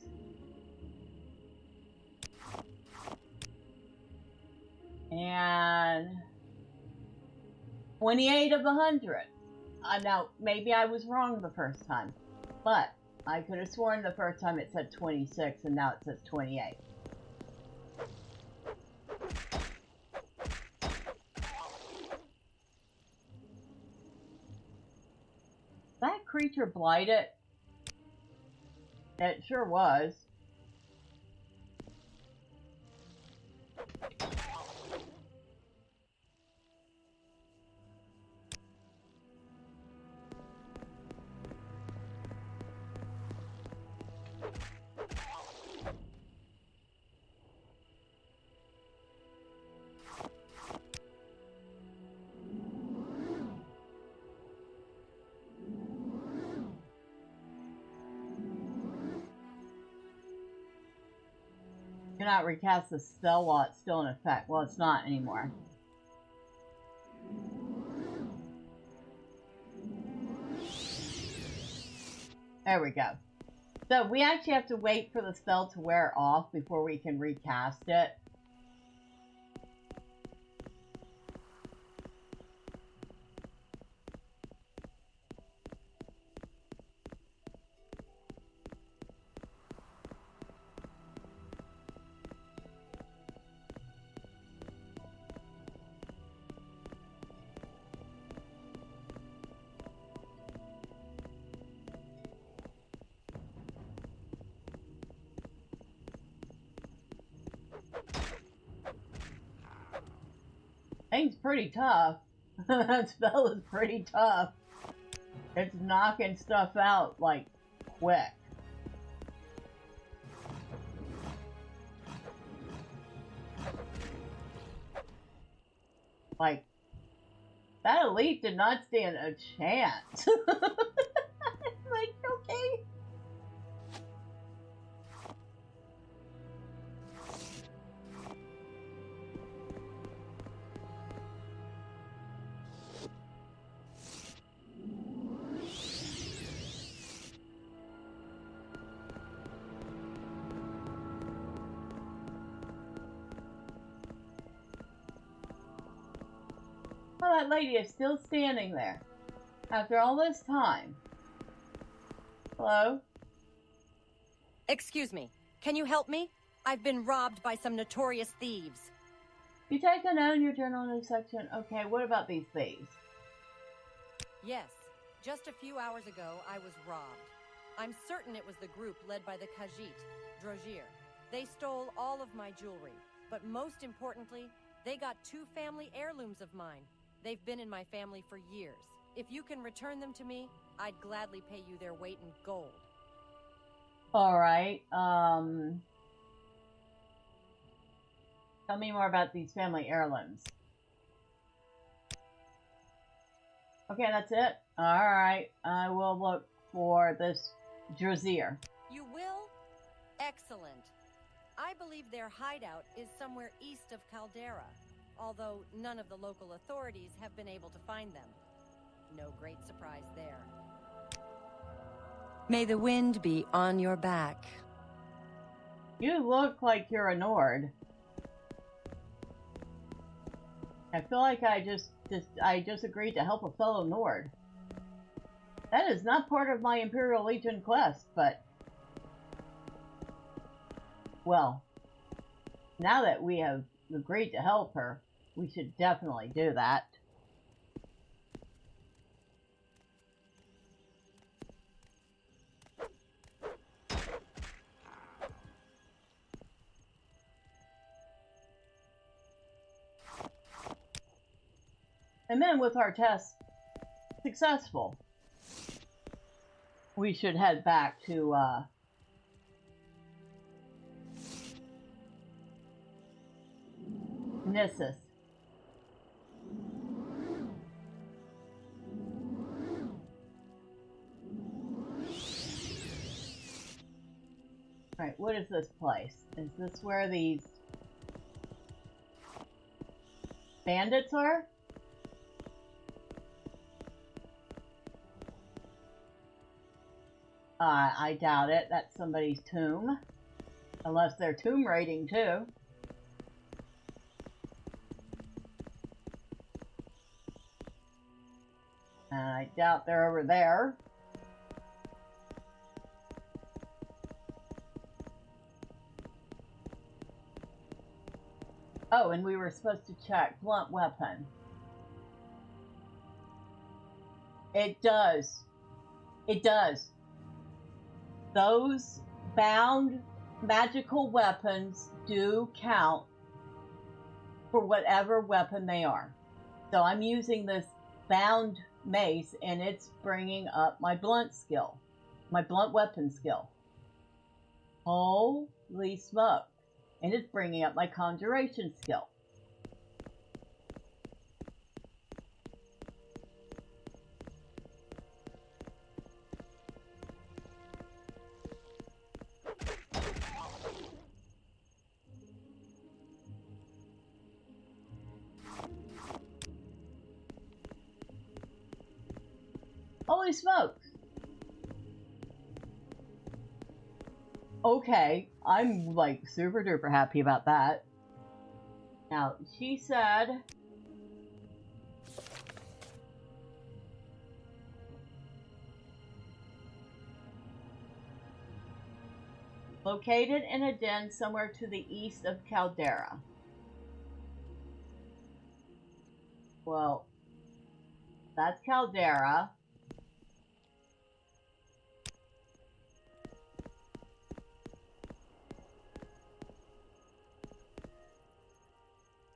And 28 of 100. Now, maybe I was wrong the first time, but I could have sworn the first time it said 26 and now it says 28. That creature blighted? It sure was. Cannot recast the spell while it's still in effect. Well, it's not anymore. There we go. So we actually have to wait for the spell to wear off before we can recast it. Thing's pretty tough. That spell is pretty tough. It's knocking stuff out, like, quick. Like, that elite did not stand a chance. Like, okay. Oh, that lady is still standing there. After all this time. Hello? Excuse me. Can you help me? I've been robbed by some notorious thieves. You take a note in your journal news section. Okay, what about these thieves? Yes. Just a few hours ago, I was robbed. I'm certain it was the group led by the Khajiit, Drogir. They stole all of my jewelry, but most importantly, they got 2 family heirlooms of mine. They've been in my family for years. If you can return them to me, I'd gladly pay you their weight in gold. Alright, tell me more about these family heirlooms. Okay, that's it? Alright, I will look for this Drogir. You will? Excellent. I believe their hideout is somewhere east of Caldera, although none of the local authorities have been able to find them. No great surprise there. May the wind be on your back. You look like you're a Nord. I feel like I just agreed to help a fellow Nord. That is not part of my Imperial Legion quest, but... Well, now that we have agreed to help her, we should definitely do that. And then with our test successful, we should head back to Gnisis. Alright, what is this place? Is this where these bandits are? I doubt it. That's somebody's tomb. Unless they're tomb raiding too. And I doubt they're over there. Oh, and we were supposed to check blunt weapon. It does. It does. Those bound magical weapons do count for whatever weapon they are. So I'm using this bound mace and it's bringing up my blunt skill. My blunt weapon skill. Holy smoke. And it's bringing up my conjuration skill. Holy smokes! Okay, I'm like super duper happy about that. Now, she said... located in a den somewhere to the east of Caldera. Well, that's Caldera.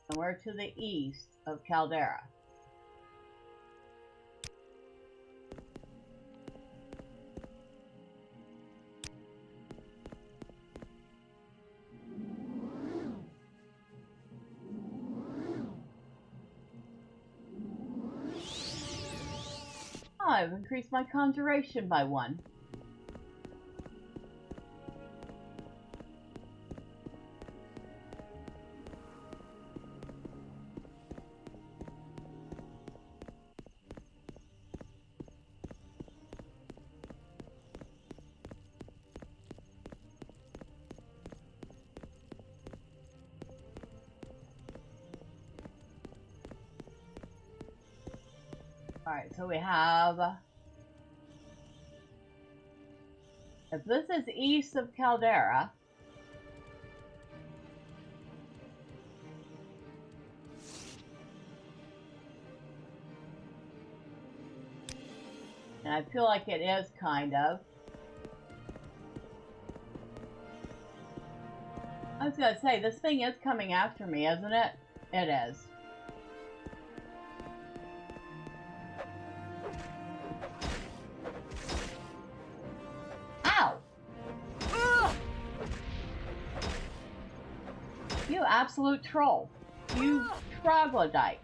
Somewhere to the east of Caldera. Oh, I've increased my conjuration by 1. Alright, so we have... if this is east of Caldera... and I feel like it is kind of... I was gonna say, this thing is coming after me, isn't it? It is. You absolute troll. You troglodyte.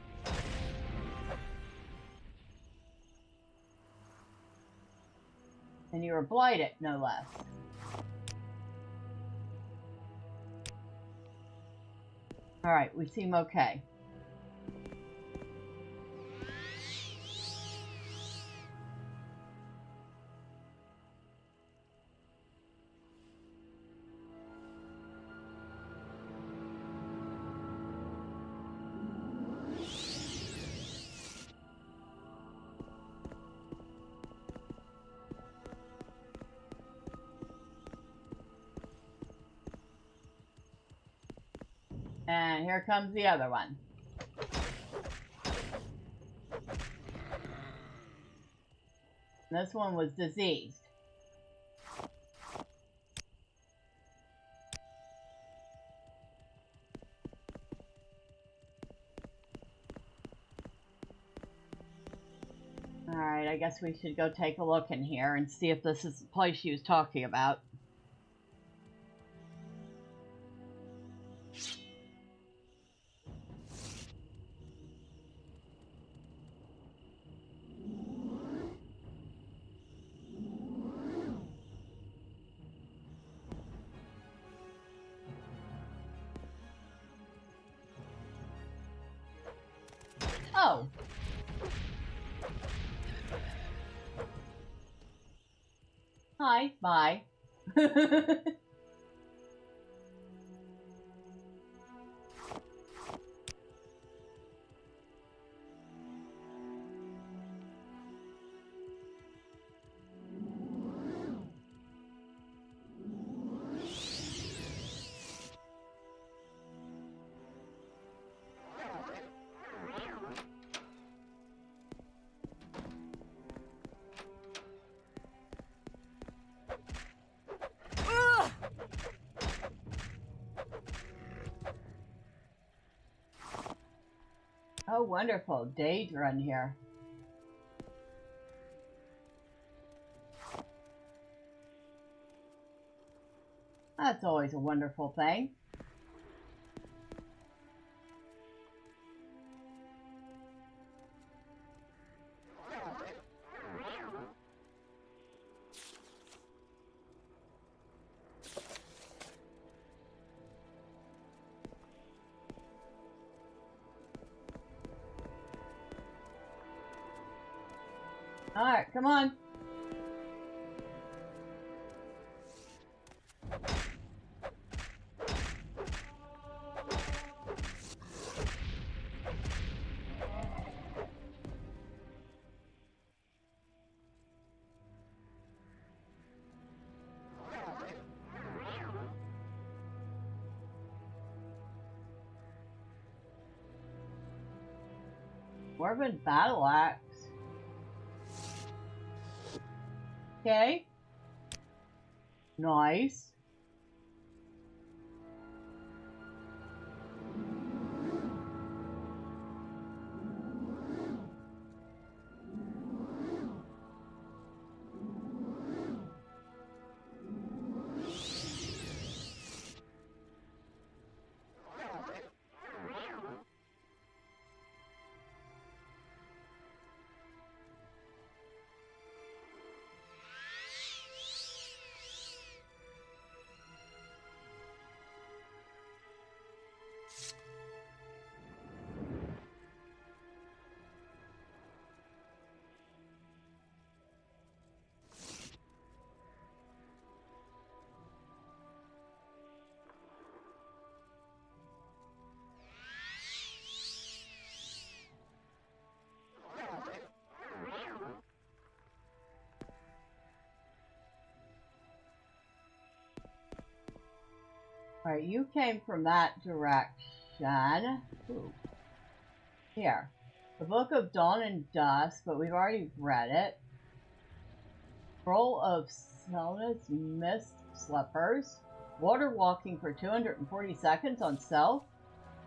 And you were blighted, no less. Alright, we seem okay. And here comes the other one. This one was diseased. Alright, I guess we should go take a look in here and see if this is the place she was talking about. Oh! Hi, bye. Oh, wonderful. Daedra here. That's always a wonderful thing. Alright, come on. Dwarven battle axe. Okay. Nice. Alright, you came from that direction. Ooh. Here. The Book of Dawn and Dusk, but we've already read it. Scroll of Selna's Mist Slippers. Water walking for 240 seconds on self.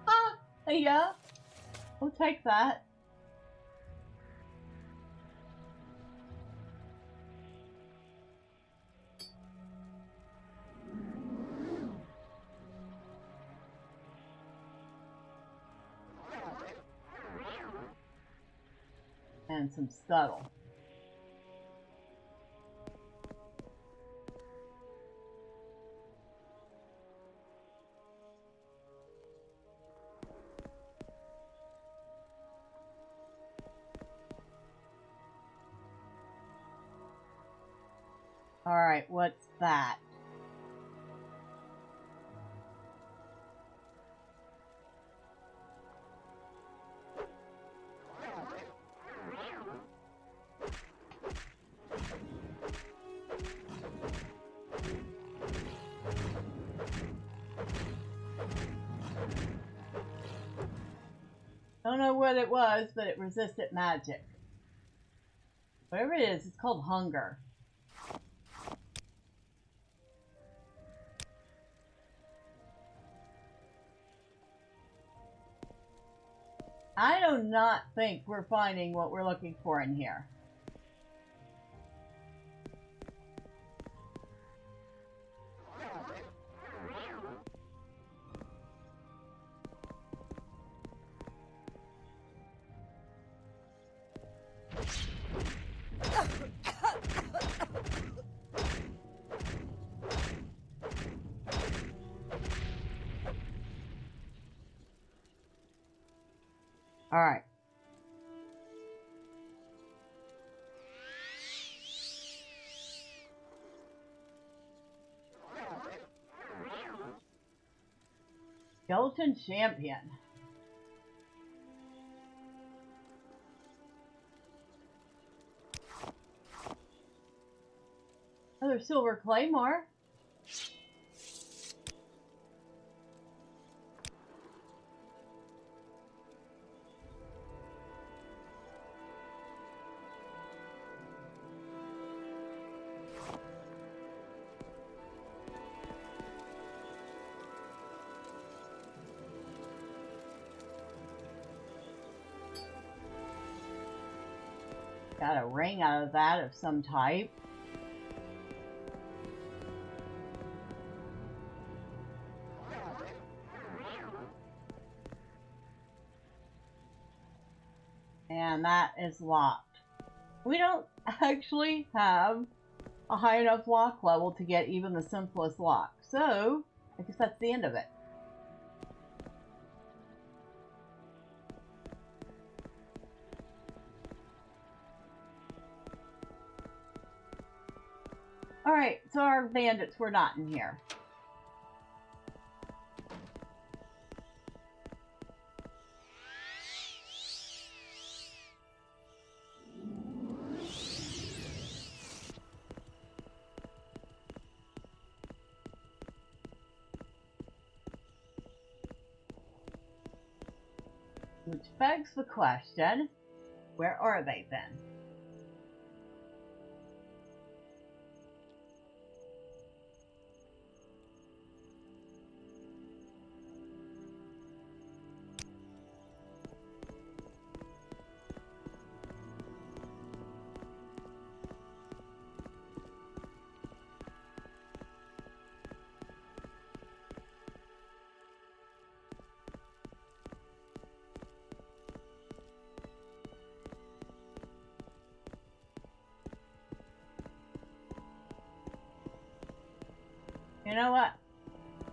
Ah! Yeah. We'll take that. And some scuttle. Alright, what's that? Don't know what it was, but it resisted magic. Whatever it is, it's called hunger. I do not think we're finding what we're looking for in here. All right. Skeleton Champion. Another silver claymore. Got a ring out of that of some type. And that is locked. We don't actually have a high enough lock level to get even the simplest lock. So, I guess that's the end of it. Alright, so our bandits were not in here. Which begs the question, where are they then? You know what,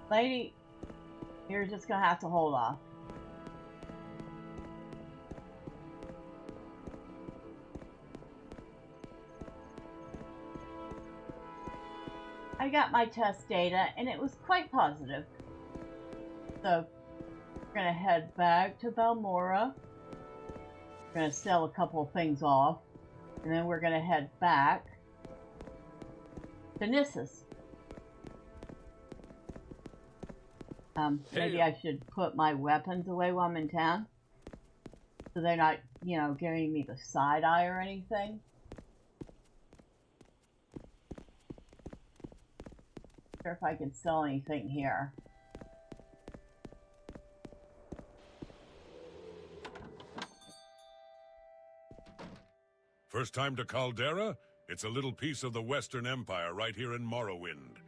lady, you're just gonna have to hold off. I got my test data and it was quite positive. So we're gonna head back to Balmora. We're gonna sell a couple of things off, and then we're gonna head back to Gnisis. Maybe I should put my weapons away while I'm in town, so they're not, you know, giving me the side eye or anything. Not sure if I can sell anything here. First time to Caldera? It's a little piece of the Western Empire right here in Morrowind.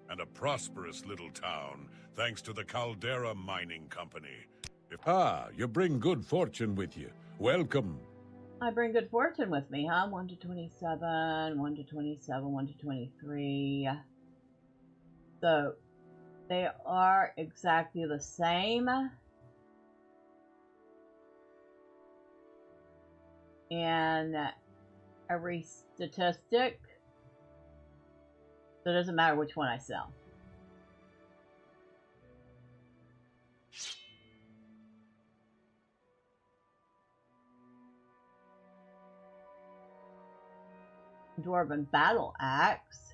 And a prosperous little town, thanks to the Caldera Mining Company. You bring good fortune with you. Welcome. I bring good fortune with me, huh? 1 to 27, 1 to 27, 1 to 23. So, they are exactly the same. And every statistic. So it doesn't matter which one I sell. Dwarven battle axe.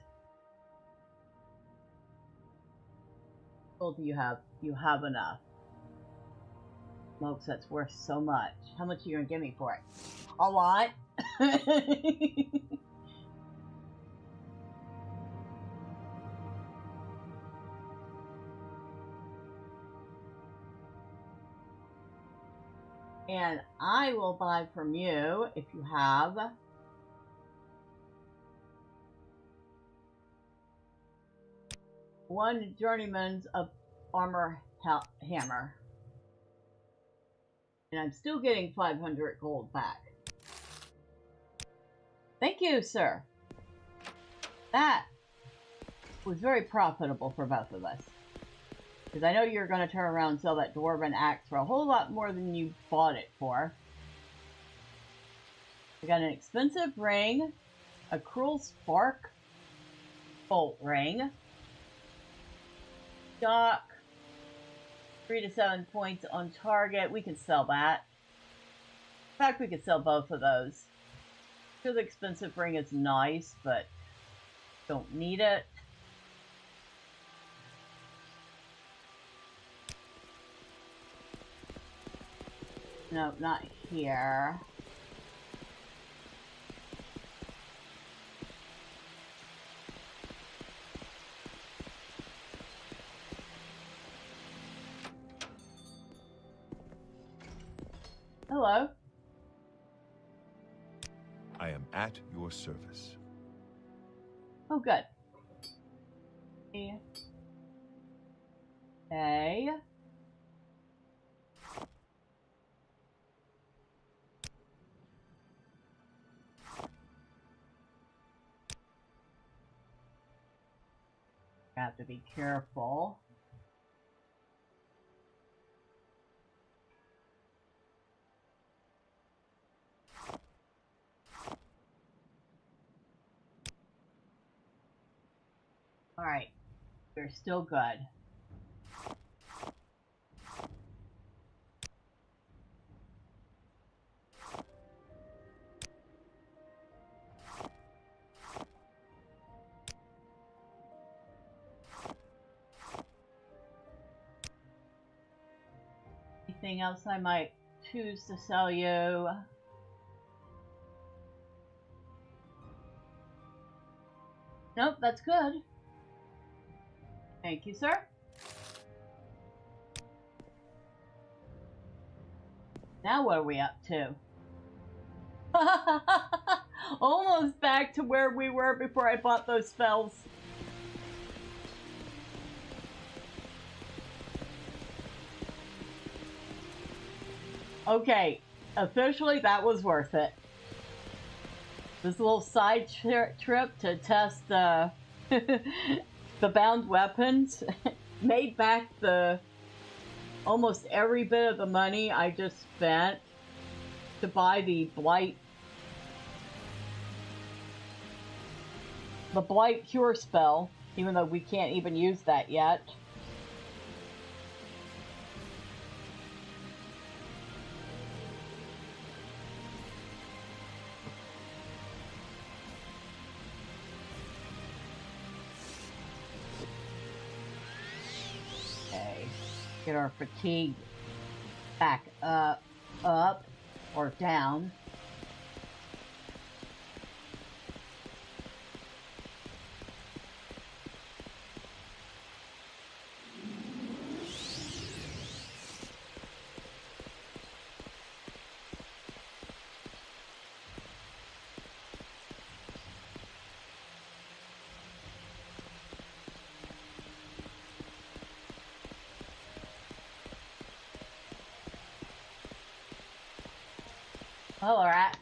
Well, do you have enough? Smokes, that's worth so much. How much are you gonna give me for it? A lot. And I will buy from you if you have one journeyman's of armor hammer. And I'm still getting 500 gold back. Thank you, sir. That was very profitable for both of us. Because I know you're going to turn around and sell that dwarven axe for a whole lot more than you bought it for. I got an expensive ring, a cruel spark bolt ring, stock, 3 to 7 points on target. We can sell that. In fact, we could sell both of those. Sure, the expensive ring is nice, but don't need it. No, not here. Hello. I am at your service. Oh, good. Okay. I have to be careful. Alright, we're still good. Anything else I might choose to sell you? Nope, that's good. Thank you, sir. Now what are we up to? Almost back to where we were before I bought those spells. Okay, officially that was worth it. This little side trip to test the the bound weapons made back the almost every bit of the money I just spent to buy the blight cure spell, even though we can't even use that yet. Get our fatigue back up or down. Hello, rat.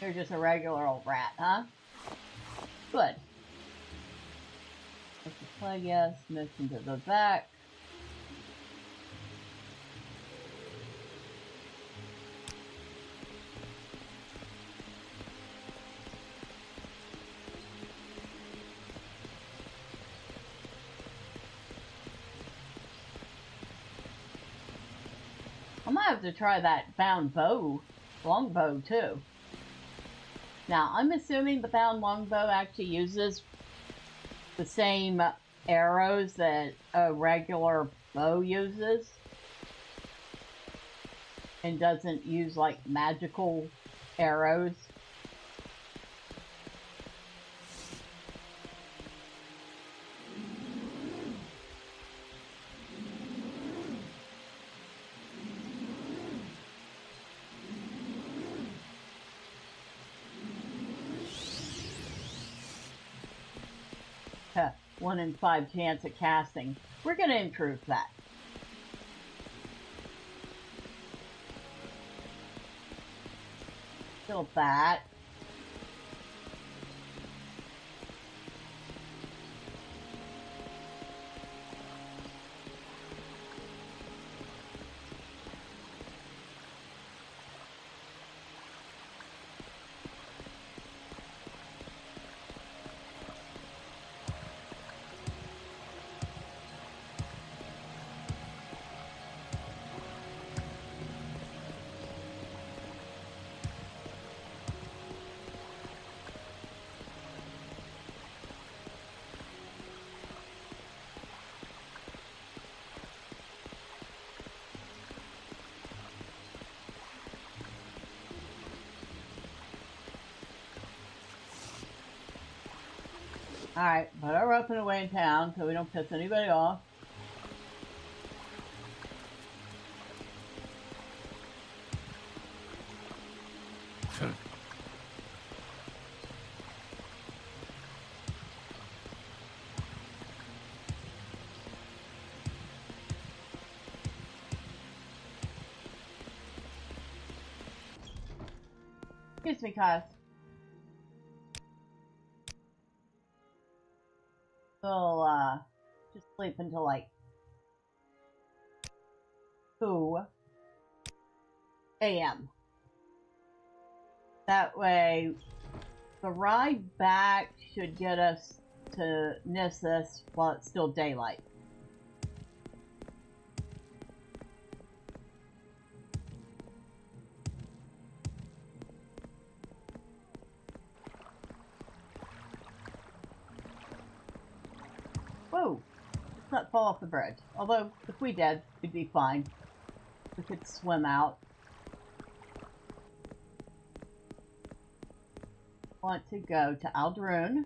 You're just a regular old rat, huh? Good. Let's just play yes, move into the back. I might have to try that bound bow, longbow too. Now, I'm assuming the bound longbow actually uses the same arrows that a regular bow uses and doesn't use like magical arrows. Huh, 1 in 5 chance at casting. We're going to improve that. Still that. Alright, put our weapon away in town so we don't piss anybody off. Excuse me, Caius. We'll, just sleep until, like, 2 a.m. That way, the ride back should get us to Gnisis while it's still daylight. Whoa! Let's not fall off the bridge. Although, if we did, we'd be fine. We could swim out. Want to go to Ald'ruhn.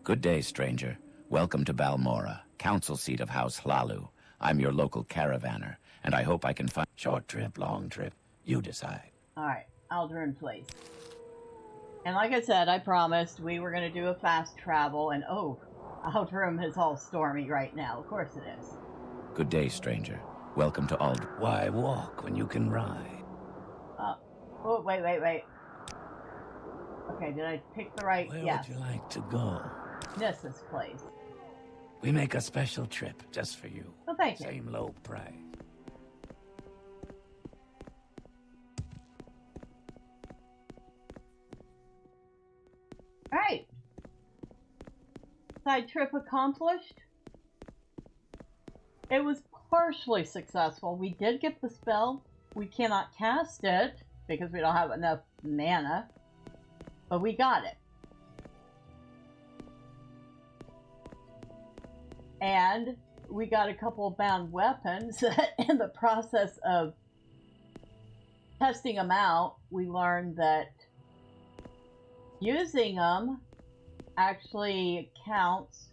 Good day, stranger. Welcome to Balmora, council seat of House Hlalu. I'm your local caravaner, and I hope I can find... Short trip, long trip, you decide. Alright, Ald'ruhn, please. And like I said, I promised we were going to do a fast travel, and oh, Ald'ruhn is all stormy right now. Of course it is. Good day, stranger. Welcome to Ald'ruhn. Why walk when you can ride? Oh, wait. Okay, did I pick the right? Where yes. would you like to go? Gnisis, please. We make a special trip just for you. Oh, thank you. Same low price. Alright. Side trip accomplished. It was partially successful. We did get the spell. We cannot cast it because we don't have enough mana. But we got it. And we got a couple of bound weapons. In the process of testing them out, we learned that using them actually counts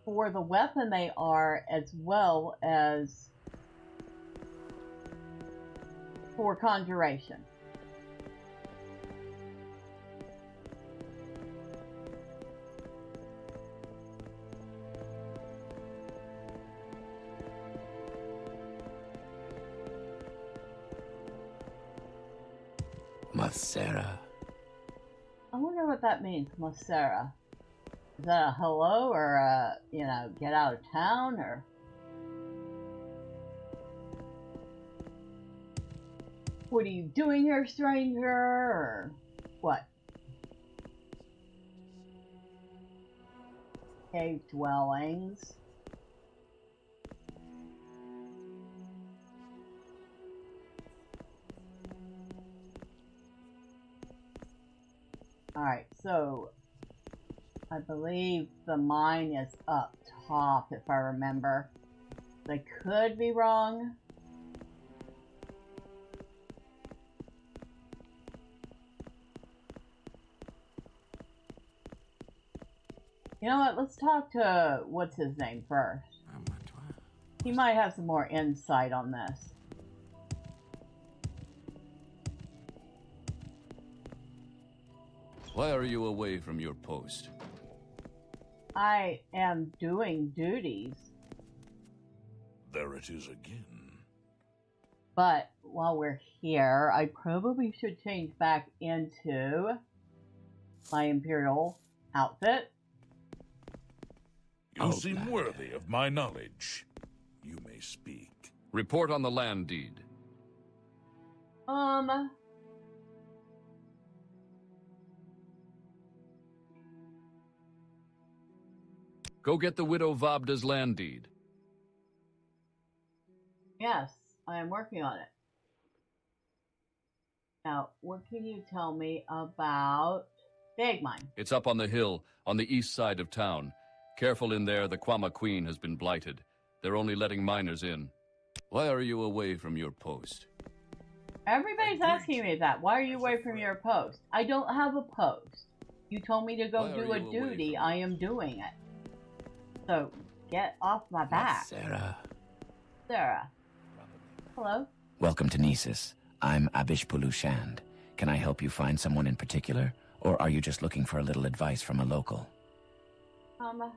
for the weapon they are as well as for conjuration. Masera. I wonder what that means, Masera. Is that a hello or a, get out of town or? What are you doing here, stranger? Or what? Cave dwellings. Alright, so I believe the mine is up top, if I remember. I could be wrong. You know what? Let's talk to what's his name first. He might have some more insight on this. Why are you away from your post? I am doing duties. There it is again. But while we're here, I probably should change back into my Imperial outfit. You seem worthy of my knowledge. You may speak. Report on the land deed. Go get the widow Vabda's land deed. Yes, I am working on it. Now, what can you tell me about the egg mine? It's up on the hill, on the east side of town. Careful in there, the Kwama Queen has been blighted. They're only letting miners in. Why are you away from your post? Everybody's asking me that. Why are you away from your post? I don't have a post. You told me to go do a duty. I am doing it. So, get off my back. Yes, Sarah. Sarah. Hello? Welcome to Gnisis. I'm Abish Pulushand. Can I help you find someone in particular? Or are you just looking for a little advice from a local? What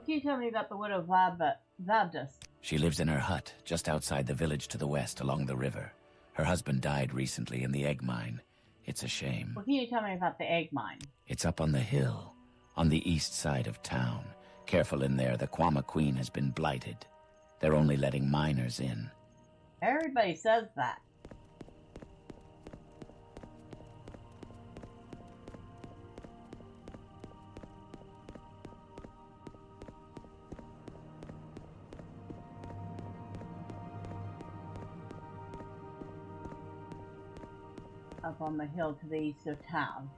can you tell me about the widow Vabdas? She lives in her hut, just outside the village to the west along the river. Her husband died recently in the egg mine. It's a shame. What can you tell me about the egg mine? It's up on the hill, on the east side of town. Careful in there, the Kwama Queen has been blighted. They're only letting miners in. Everybody says that. Up on the hill to the east of town.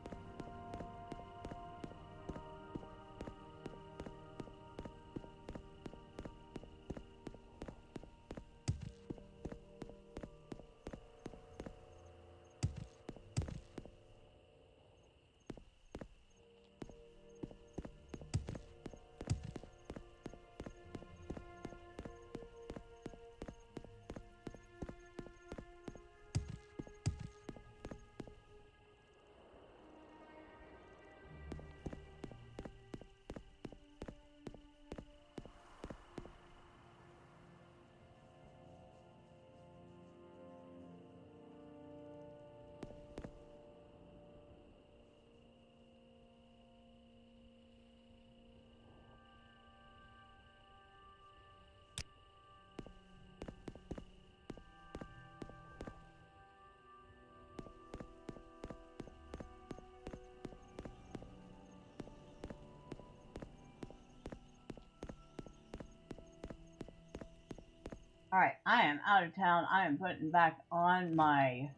Alright, I am out of town. I am putting back on my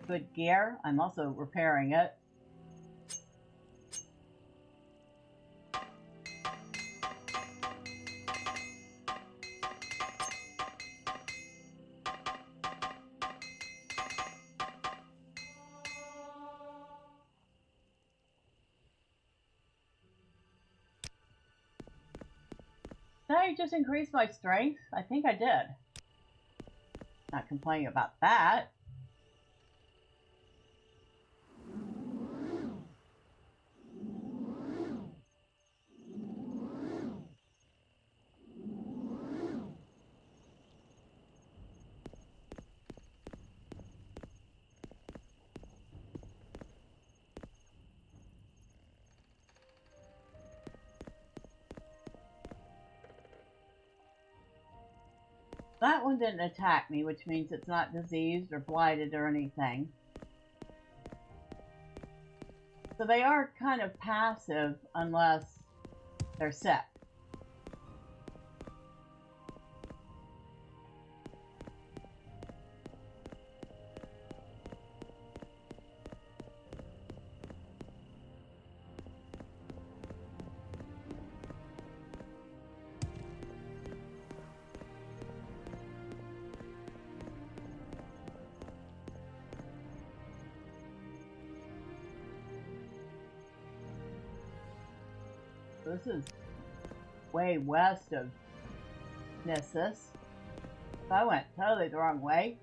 good gear. I'm also repairing it. Did I just increase my strength? I think I did. Not complaining about that. That one didn't attack me, which means it's not diseased or blighted or anything. So they are kind of passive unless they're sick. this is way west of Gnisis. I went totally the wrong way.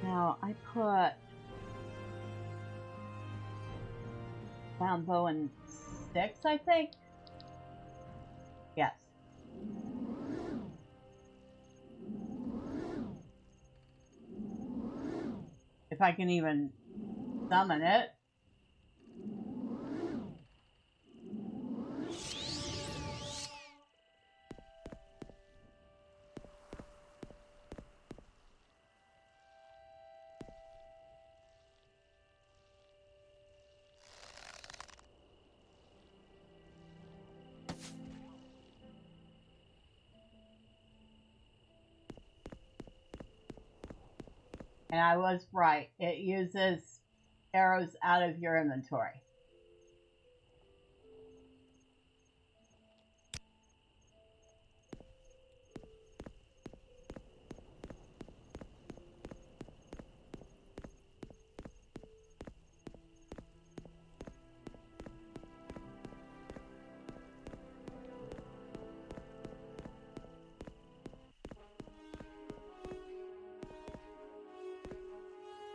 Now, I put found bow in 6, I think? Yes. If I can even summon it. And I was right. It uses arrows out of your inventory.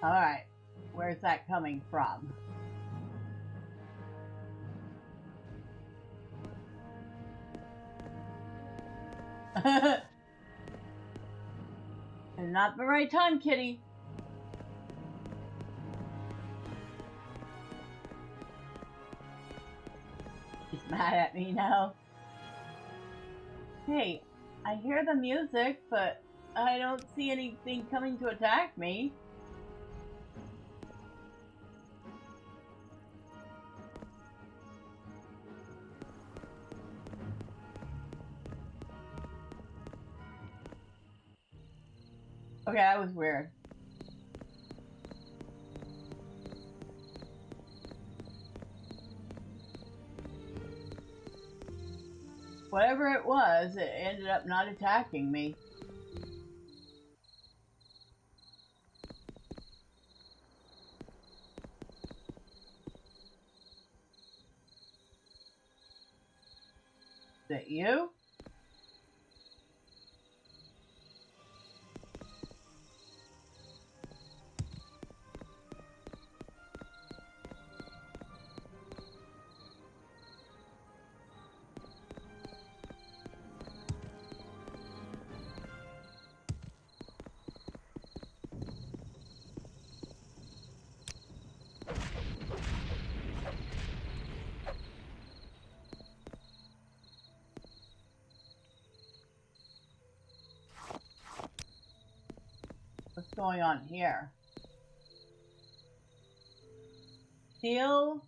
Alright, where's that coming from? And not the right time, kitty. She's mad at me now. Hey, I hear the music, but I don't see anything coming to attack me. Okay, that was weird. Whatever it was, it ended up not attacking me. Is it you? What's going on here? Steel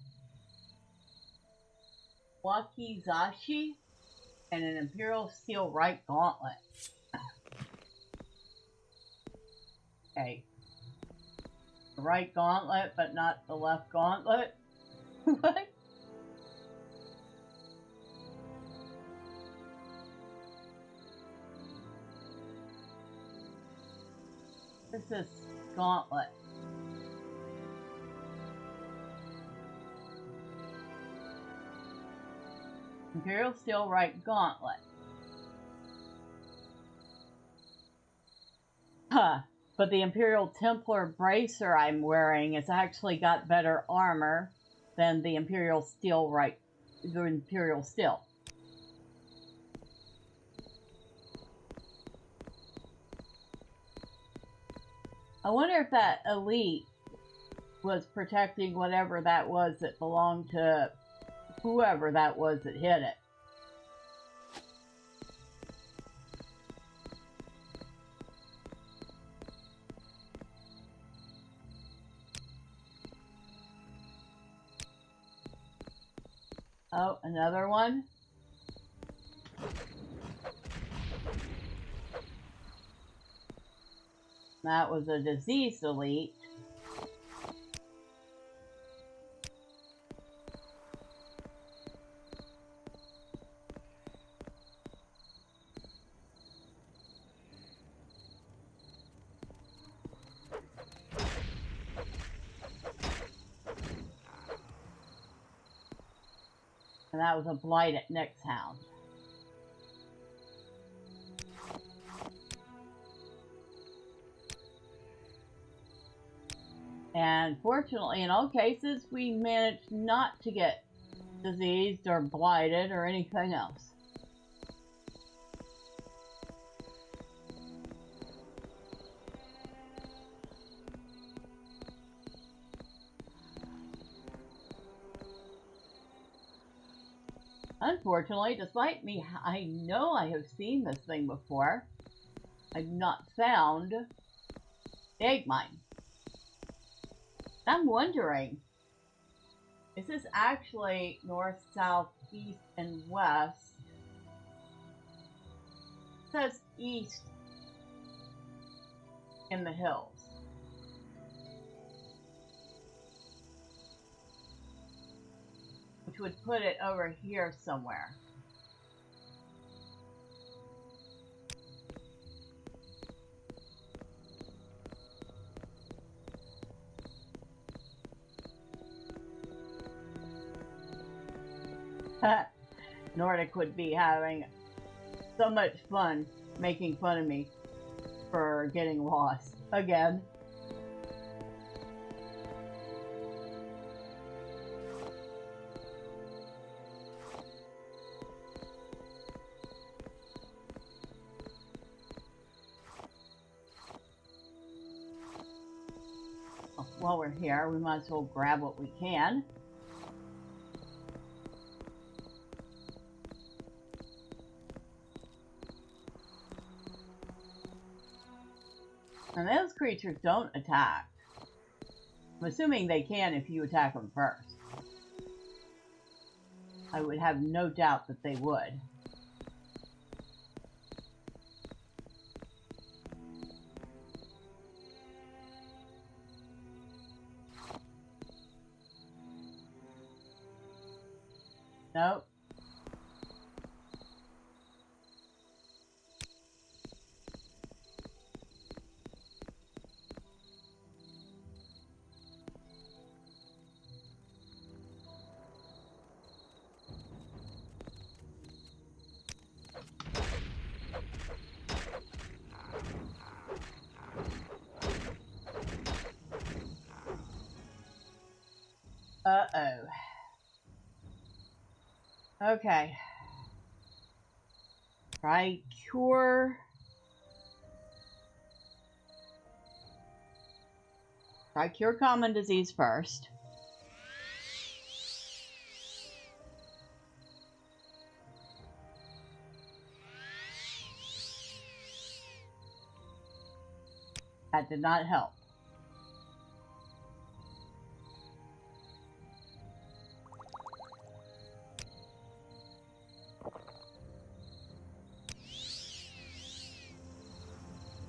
Wakizashi and an Imperial Steel right gauntlet. Okay. The right gauntlet, but not the left gauntlet? What? This is gauntlet. Imperial Steel right gauntlet. Huh. But the Imperial Templar bracer I'm wearing has actually got better armor than the Imperial Steel right, the Imperial Steel. I wonder if that elite was protecting whatever that was that belonged to whoever that was that hit it. Oh, another one? That was a diseased elite. And that was a blight at Nixhound. And fortunately, in all cases, we managed not to get diseased or blighted or anything else. Unfortunately, despite me, I know I have seen this thing before. I've not found the egg mine. I'm wondering, is this actually north, south, east, and west? It says east in the hills. Which would put it over here somewhere. Nordic would be having so much fun making fun of me for getting lost again. While we're here, we might as well grab what we can. And those creatures don't attack. I'm assuming they can if you attack them first. I would have no doubt that they would. Nope. Uh-oh. Okay. Try cure. Try cure common disease first. That did not help.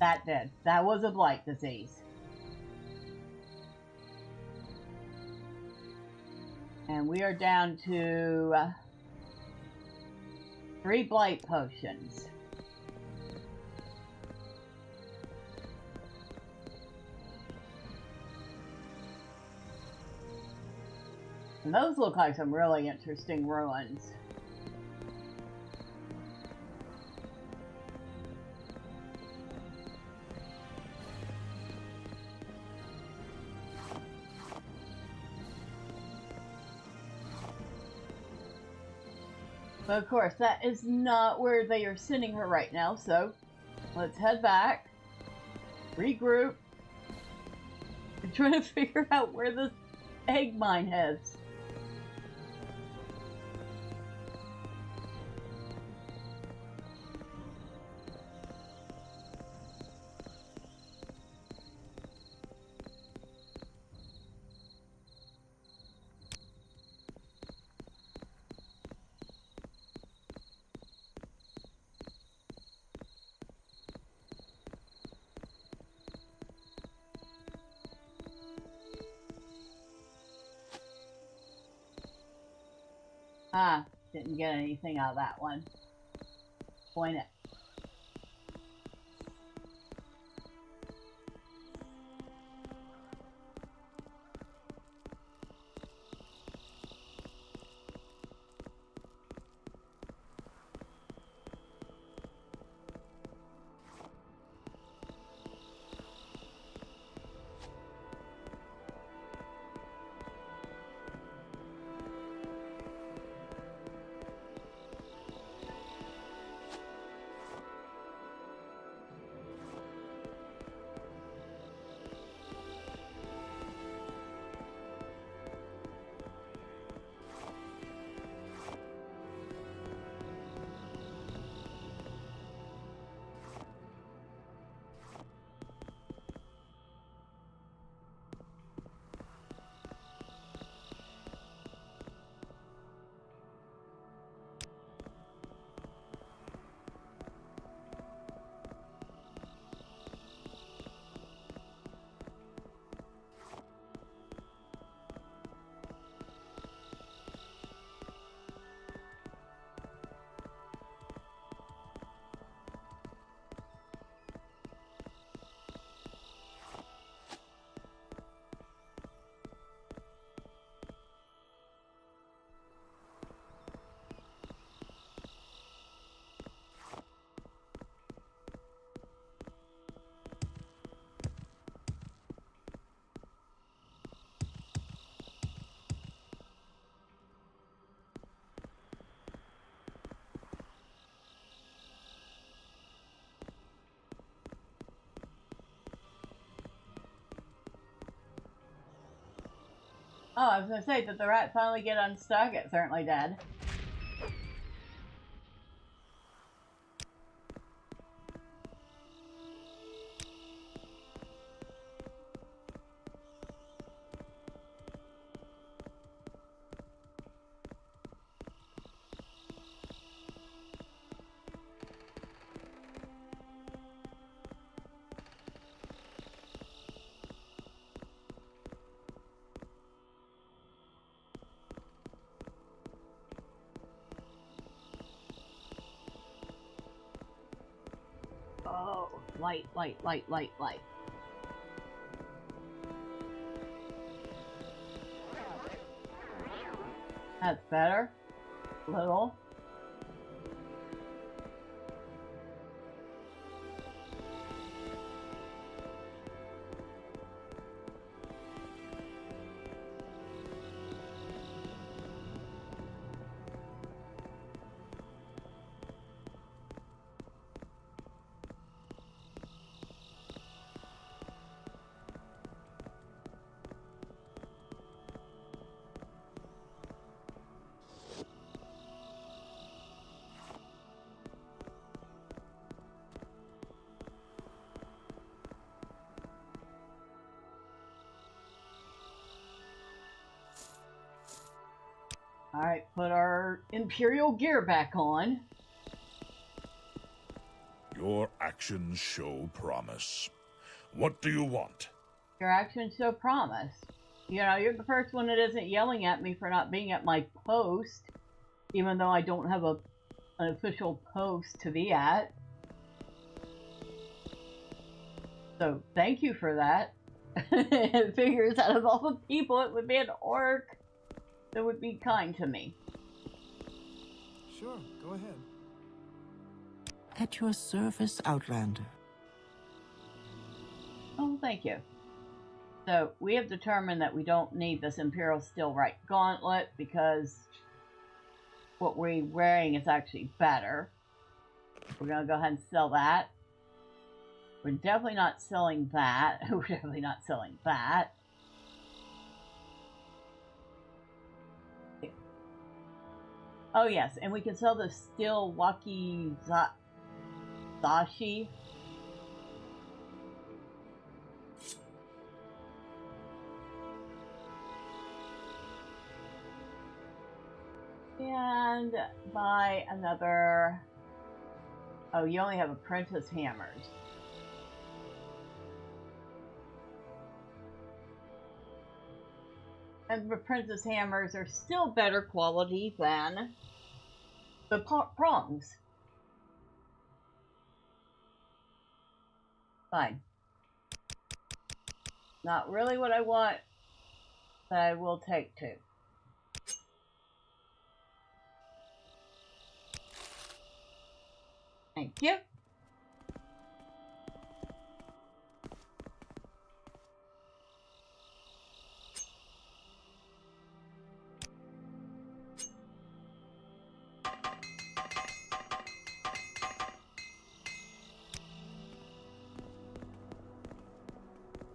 That did. That was a blight disease. And we are down to 3 blight potions. And those look like some really interesting ruins. But of course, that is not where they are sending her right now, so let's head back, regroup, and try to figure out where this egg mine heads. Ah, didn't get anything out of that one. Point it. Oh, I was going to say, did the rat finally get unstuck? It certainly did. Oh, light, light, light, light, light. That's better. Little. Alright, put our Imperial gear back on. Your actions show promise. What do you want? Your actions show promise. You know, you're the first one that isn't yelling at me for not being at my post, even though I don't have an official post to be at. So, thank you for that. It figures out of all the people, it would be an orc that would be kind to me. Sure, go ahead. At your service, Outlander. Oh, thank you. So, we have determined that we don't need this Imperial Steelright Gauntlet because what we're wearing is actually better. We're going to go ahead and sell that. We're definitely not selling that. We're definitely not selling that. Oh yes, and we can sell the steel wakizashi. And buy another... Oh, you only have apprentice hammers. And the princess hammers are still better quality than the prongs. Fine. Not really what I want, but I will take two. Thank you.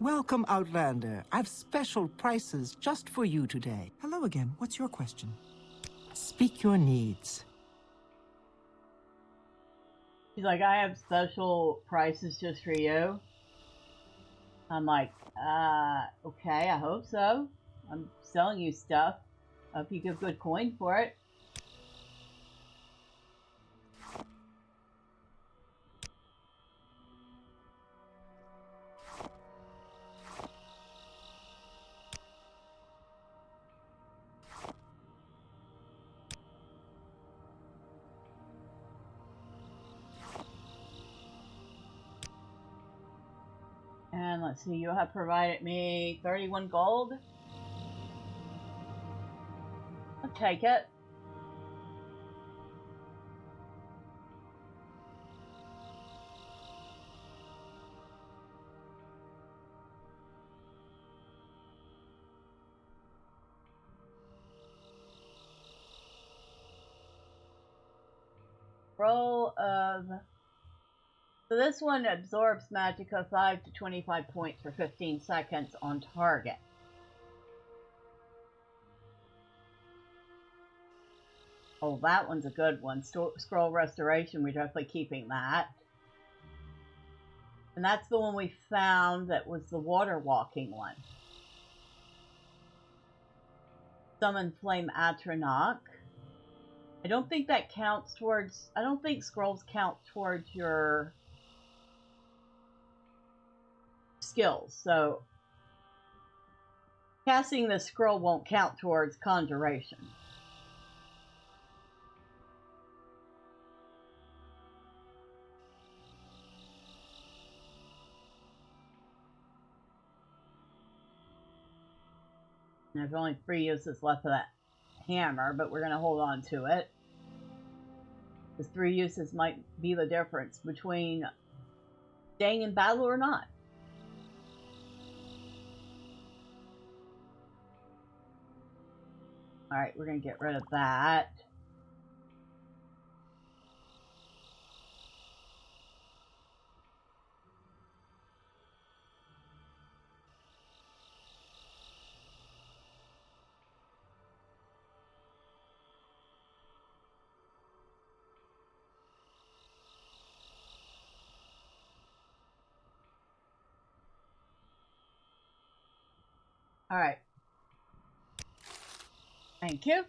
Welcome, Outlander. I've special prices just for you today. Hello again. What's your question? Speak your needs. She's like, I have special prices just for you. I'm like, okay, I hope so. I'm selling you stuff. I hope you give good coin for it. And let's see, you have provided me 31 gold. I'll take it. Roll of... So this one absorbs magicka 5 to 25 points for 15 seconds on target. Oh, that one's a good one. Scroll Restoration, we're definitely keeping that. And that's the one we found that was the water walking one. Summon Flame Atronach. I don't think that counts towards... I don't think scrolls count towards your skills, so casting the scroll won't count towards conjuration. There's only 3 uses left of that hammer, but we're going to hold on to it. The 3 uses might be the difference between staying in battle or not. Alright, we're going to get rid of that. Alright. Thank you.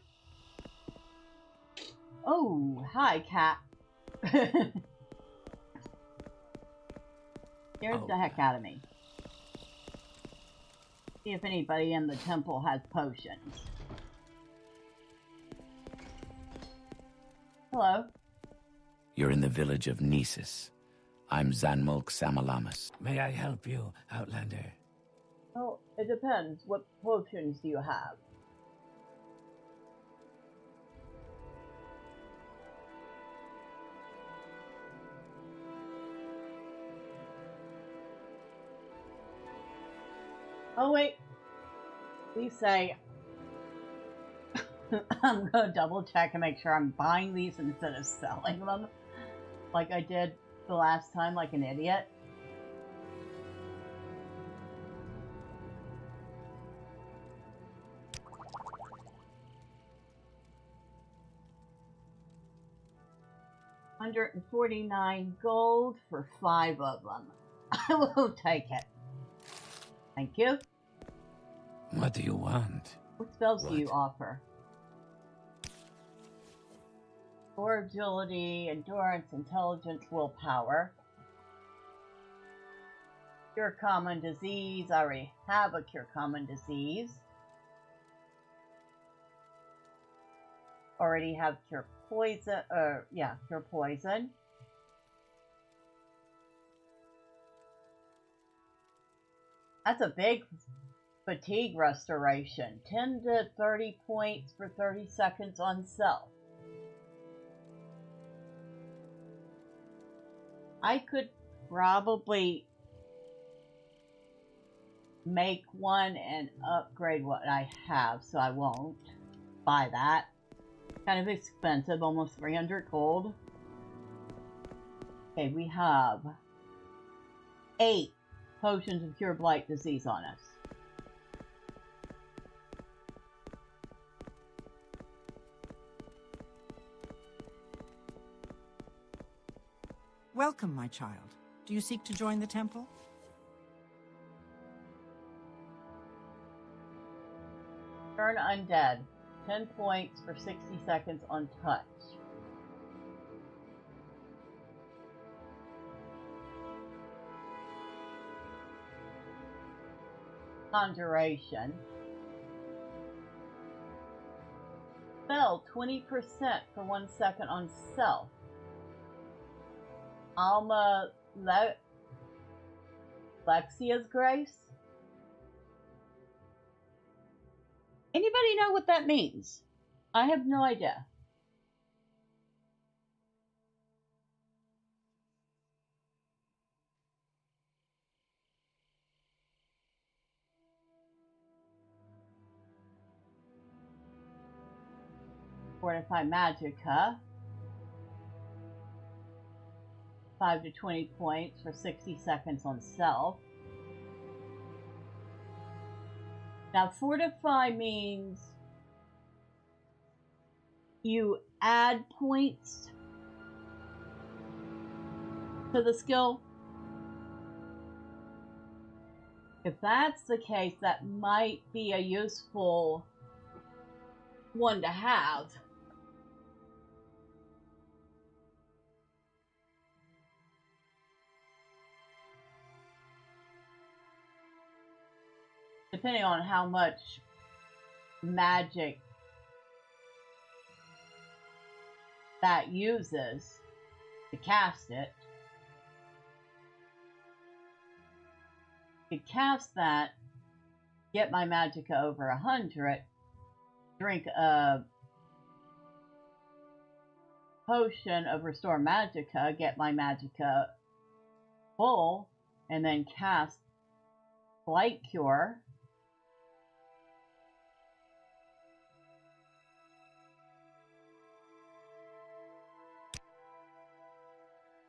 Oh, hi, cat. Scared the heck out of me. See if anybody in the temple has potions. Hello. You're in the village of Gnisis. I'm Zanmulk Samalamas. May I help you, Outlander? Well, it depends. What potions do you have? Oh, wait. Please say... I'm gonna double check and make sure I'm buying these instead of selling them. Like I did the last time, like an idiot. $149 gold for 5 of them. I will take it. Thank you. What do you want? What spells do you offer? For agility, endurance, intelligence, willpower. Cure common disease. I already have a cure common disease. already have cure poison, yeah, cure poison. That's a big fatigue restoration. 10 to 30 points for 30 seconds on self. I could probably make one and upgrade what I have, so I won't buy that. Kind of expensive, almost 300 gold. Okay, we have 8 potions of cure blight disease on us. Welcome, my child. Do you seek to join the temple? Turn undead. 10 points for 60 seconds on touch. Conjuration. Spell 20% for 1 second on self. Alma Lexia's Grace? Anybody know what that means? I have no idea. Fortify Magicka. 5 to 20 points for 60 seconds on self. Now, Fortify means you add points to the skill. If that's the case, that might be a useful one to have. Depending on how much magic that uses to cast it. To cast that, get my magicka over 100, drink a potion of Restore Magicka, get my magicka full, and then cast Blight Cure.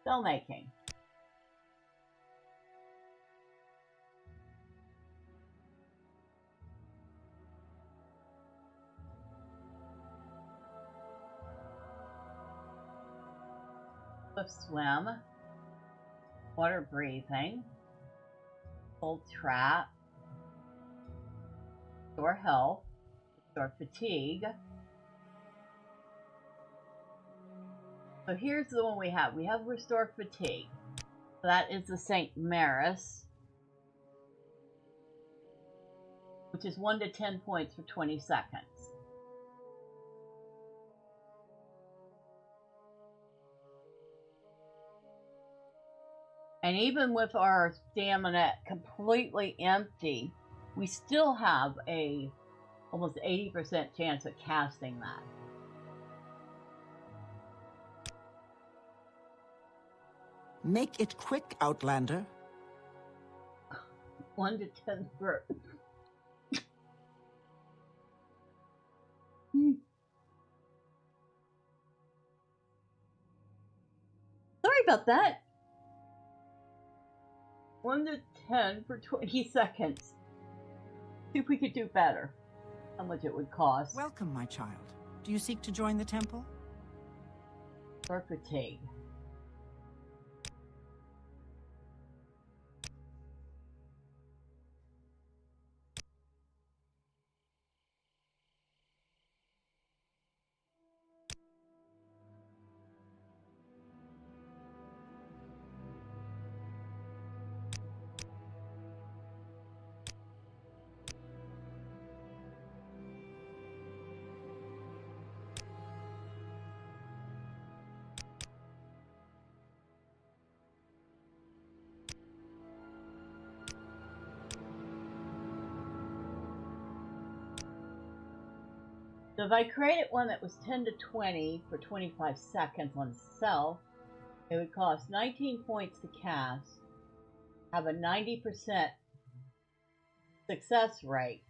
Spell making. Swift swim. Water breathing. Cold trap. Restore health. Restore fatigue. So here's the one we have. We have Restore Fatigue. So that is the St. Maris, which is 1 to 10 points for 20 seconds. And even with our stamina completely empty, we still have a almost 80% chance of casting that. Make it quick, Outlander. 1 to 10 for... Sorry about that. 1 to 10 for 20 seconds. See if we could do better. How much it would cost. Welcome, my child. Do you seek to join the temple? Or fatigue. So if I created one that was 10 to 20 for 25 seconds on self, it would cost 19 points to cast, have a 90% success rate.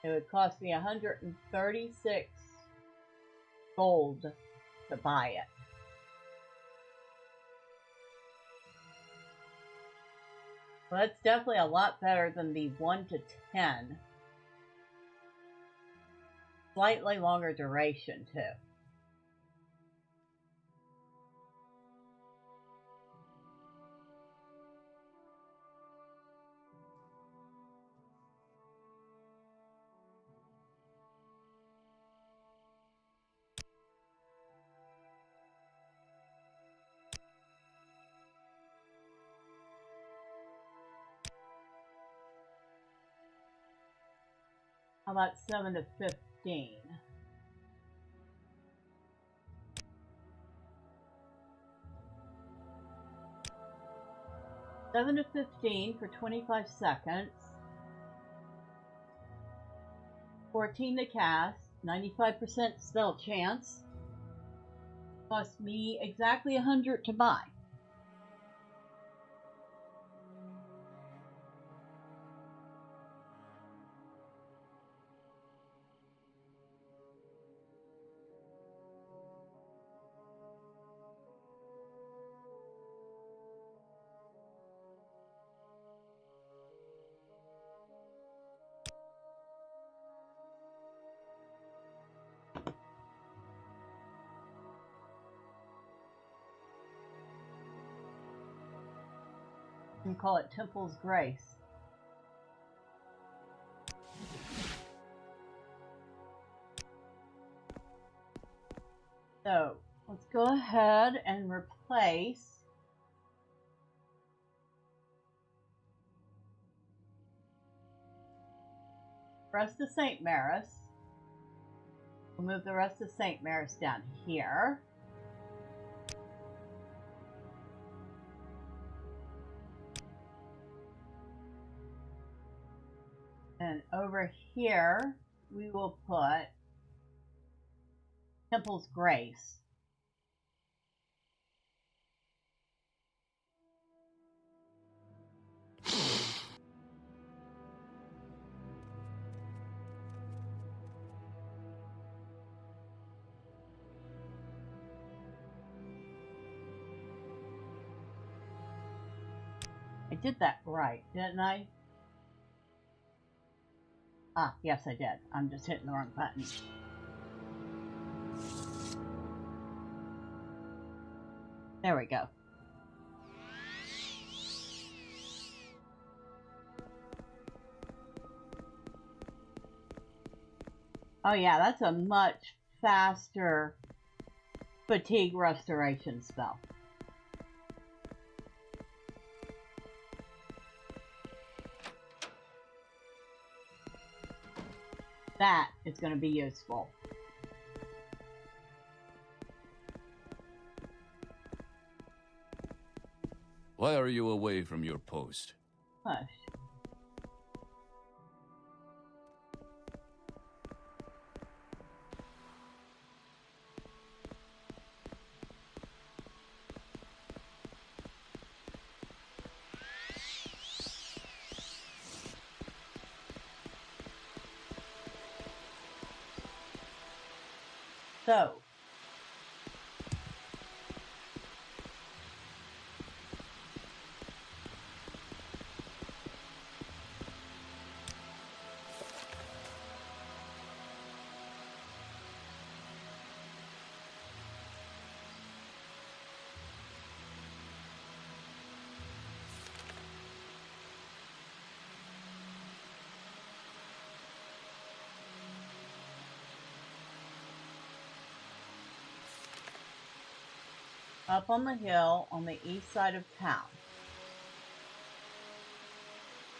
It would cost me 136 gold to buy it. Well, that's definitely a lot better than the 1 to 10. Slightly longer duration, too. How about 7 to 15? Seven to 15 for 25 seconds. 14 to cast, 95% spell chance. Cost me exactly 100 to buy. And call it Temple's Grace. So let's go ahead and replace the rest of St. Maris. We'll move the rest of St. Maris down here. And over here, we will put Temple's Grace. I did that right, didn't I? Ah, yes I did. I'm just hitting the wrong button. There we go. Oh yeah, that's a much faster fatigue restoration spell. That is going to be useful. Why are you away from your post? Hush. So, up on the hill on the east side of town.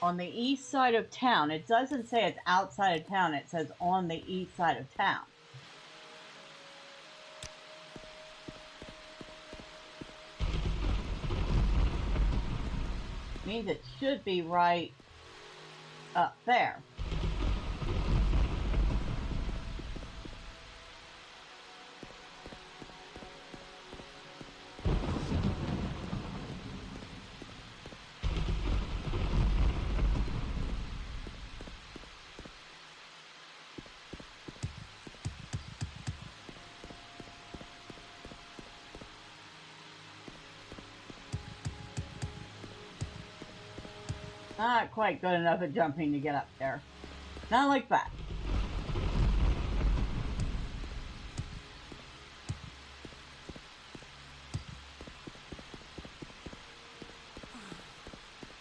On the east side of town. It doesn't say it's outside of town. It says on the east side of town. Means it should be right up there. Not quite good enough at jumping to get up there. Not like that.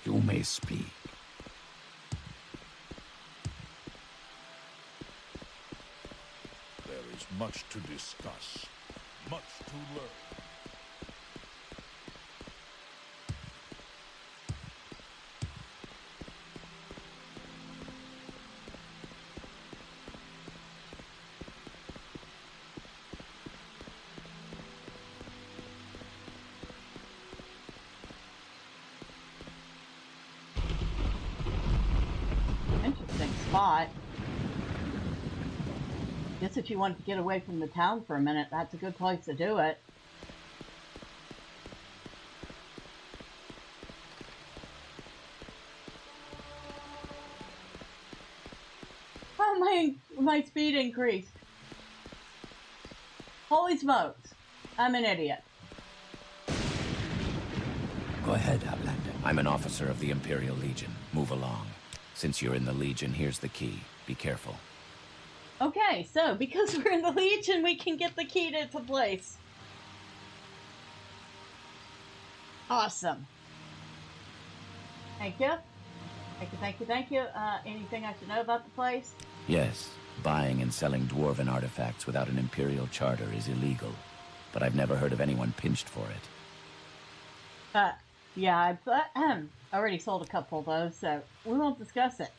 You may speak. There is much to discuss, much to learn. Interesting spot. Guess if you want to get away from the town for a minute, that's a good place to do it. Oh, my speed increased. Holy smokes. I'm an idiot. Go ahead, Outlander. I'm an officer of the Imperial Legion. Move along. Since you're in the Legion, here's the key. Be careful. Okay, so because we're in the Legion, we can get the key to the place. Awesome. Thank you. Thank you, thank you, thank you. Anything I should know about the place? Yes, buying and selling dwarven artifacts without an Imperial charter is illegal. But I've never heard of anyone pinched for it. Yeah, I've already sold a couple of those, so we won't discuss it.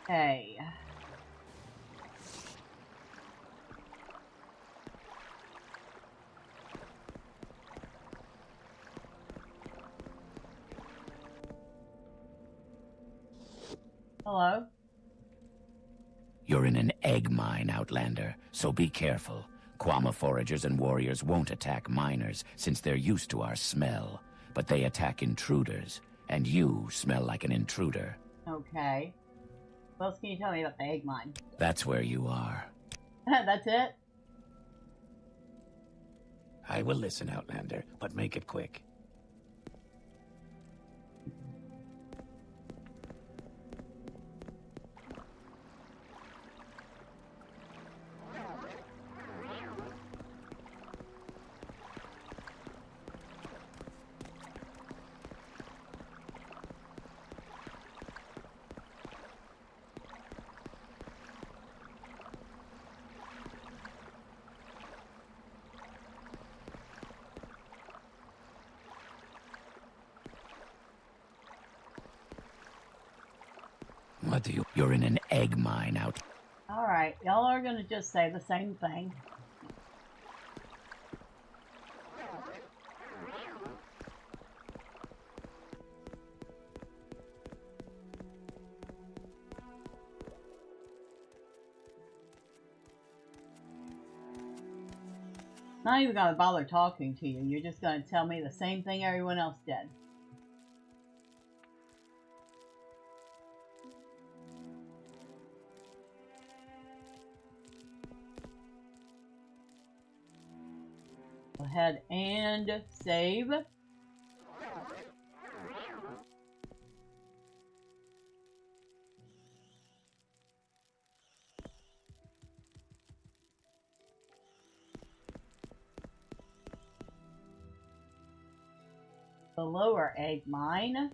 Hey. Hello? You're in an egg mine, Outlander, so be careful. Quama foragers and warriors won't attack miners, since they're used to our smell. But they attack intruders, and you smell like an intruder. Okay. What else can you tell me about the egg mine? That's where you are. That's it? I will listen, Outlander, but make it quick. What do you... You're in an egg mine, out. Alright, y'all are gonna just say the same thing. Not even gonna bother talking to you. You're just gonna tell me the same thing everyone else did. Go ahead and save. The lower egg mine.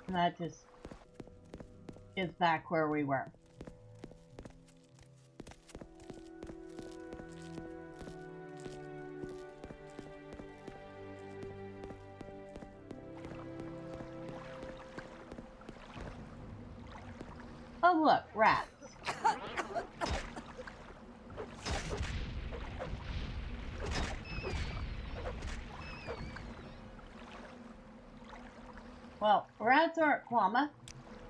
And that just is back where we were. Oh look, rats. Well, rats aren't Kwama,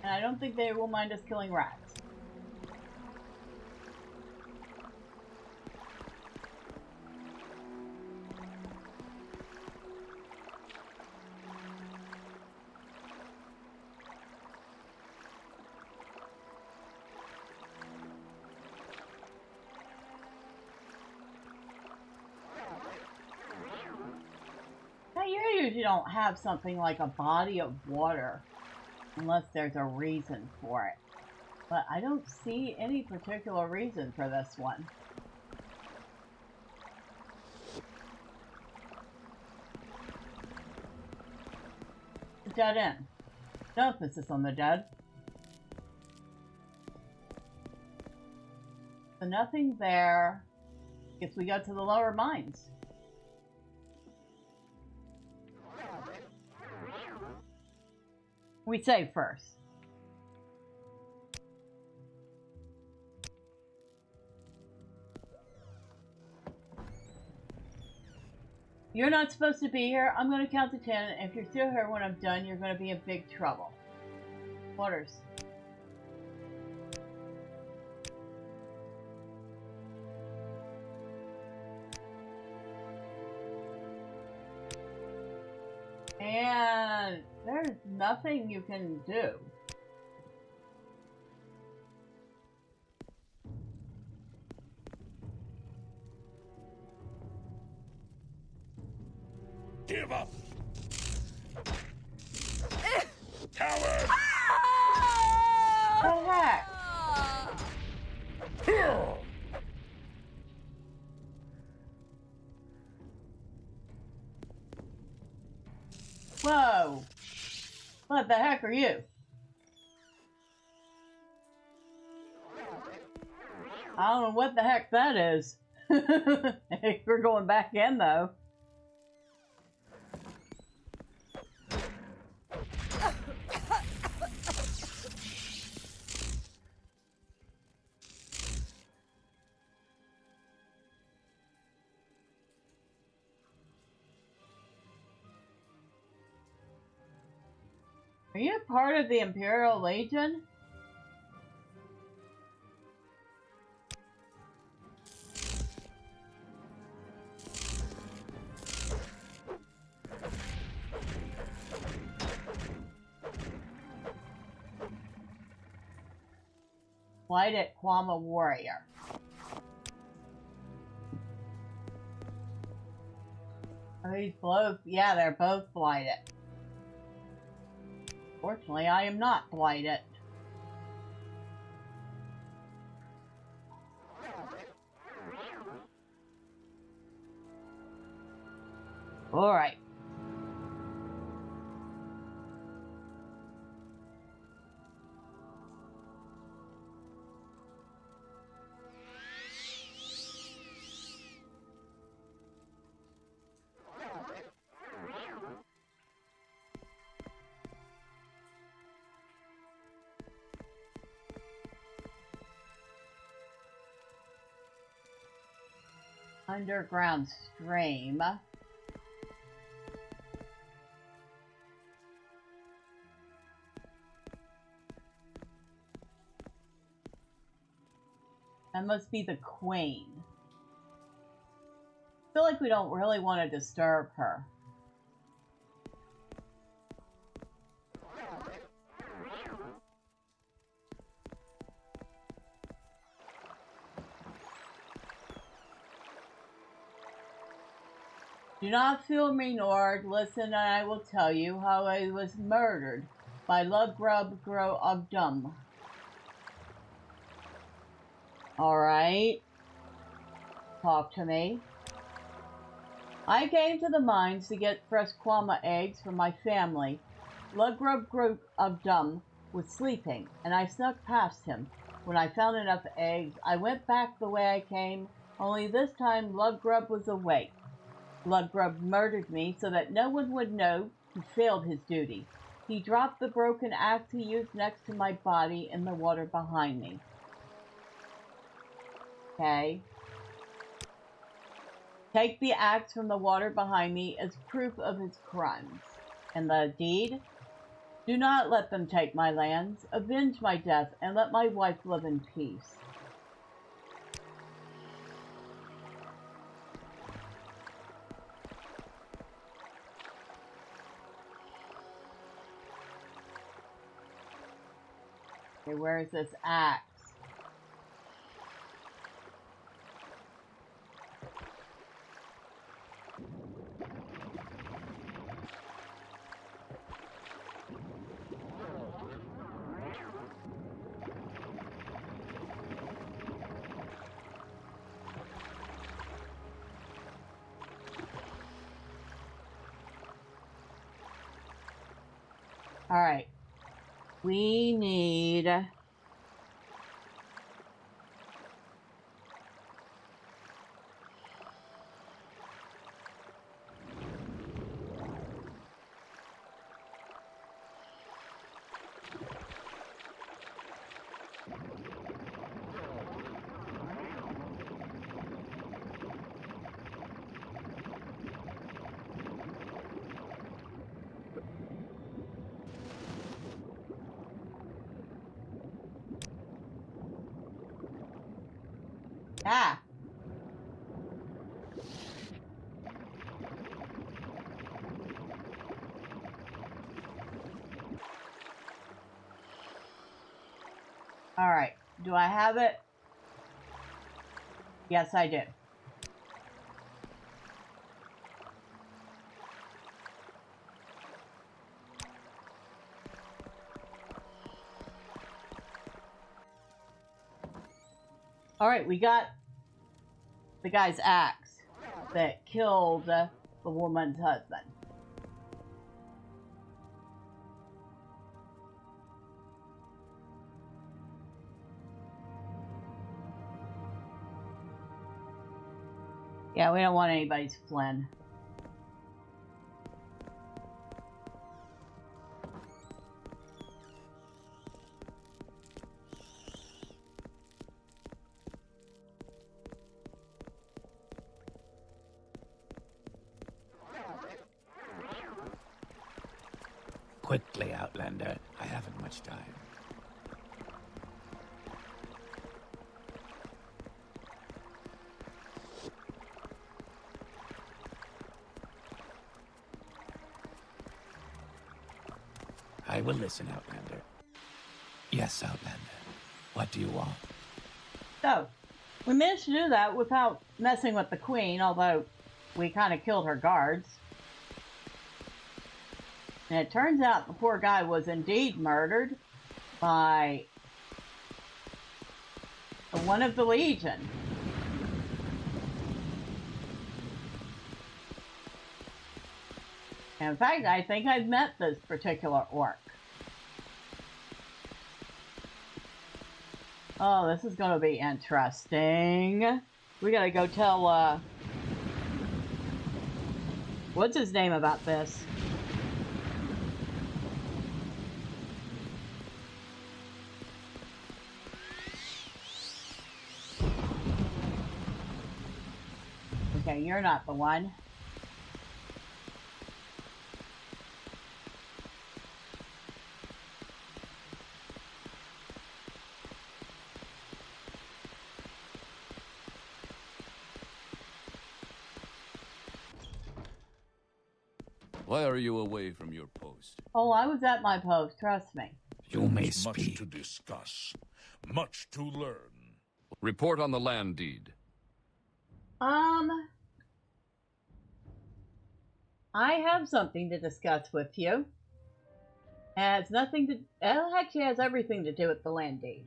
and I don't think they will mind us killing rats. You usually don't have something like a body of water unless there's a reason for it. But I don't see any particular reason for this one. Dead end. No emphasis on the dead. So nothing there. Guess we go to the lower mines. We save first. You're not supposed to be here. I'm going to count to 10. If you're still here when I'm done, you're going to be in big trouble. Orders. And there's nothing you can do. Give up! Coward! What the heck? Whoa! What the heck are you? I don't know what the heck that is. Hey, we're going back in though. Are you part of the Imperial Legion? Blighted Kwama warrior. Are these both? Yeah, they're both blighted. Fortunately, I am not blighted. All right. Underground stream. That must be the queen. I feel like we don't really want to disturb her. Do not feel me, Nord. Listen, and I will tell you how I was murdered by Lugrub Grow Ogdum. Alright. Talk to me. I came to the mines to get fresh Kwama eggs for my family. Lugrub Grow Ogdum was sleeping, and I snuck past him. When I found enough eggs, I went back the way I came, only this time Lugrub was awake. Lugrub murdered me so that no one would know he failed his duty. He dropped the broken axe he used next to my body in the water behind me. Okay. Take the axe from the water behind me as proof of his crimes. And the deed? Do not let them take my lands. Avenge my death, and let my wife live in peace. Okay, where is this axe? All right. We need... Ah! All right. Do I have it? Yes, I do. All right, we got the guy's axe that killed the woman's husband. Yeah, we don't want anybody's Flynn. Quickly, Outlander. I haven't much time. I will listen, Outlander. Yes, Outlander. What do you want? So, we managed to do that without messing with the queen, although we kind of killed her guards. And it turns out the poor guy was indeed murdered by one of the Legion. In fact, I think I've met this particular orc. Oh, this is going to be interesting. We gotta go tell, what's his name about this? Okay, you're not the one. Why are you away from your post? Oh, I was at my post, trust me. You may Much speak. to discuss, much to learn. Report on the land deed. I have something to discuss with you. It has nothing to... It actually has everything to do with the land deed.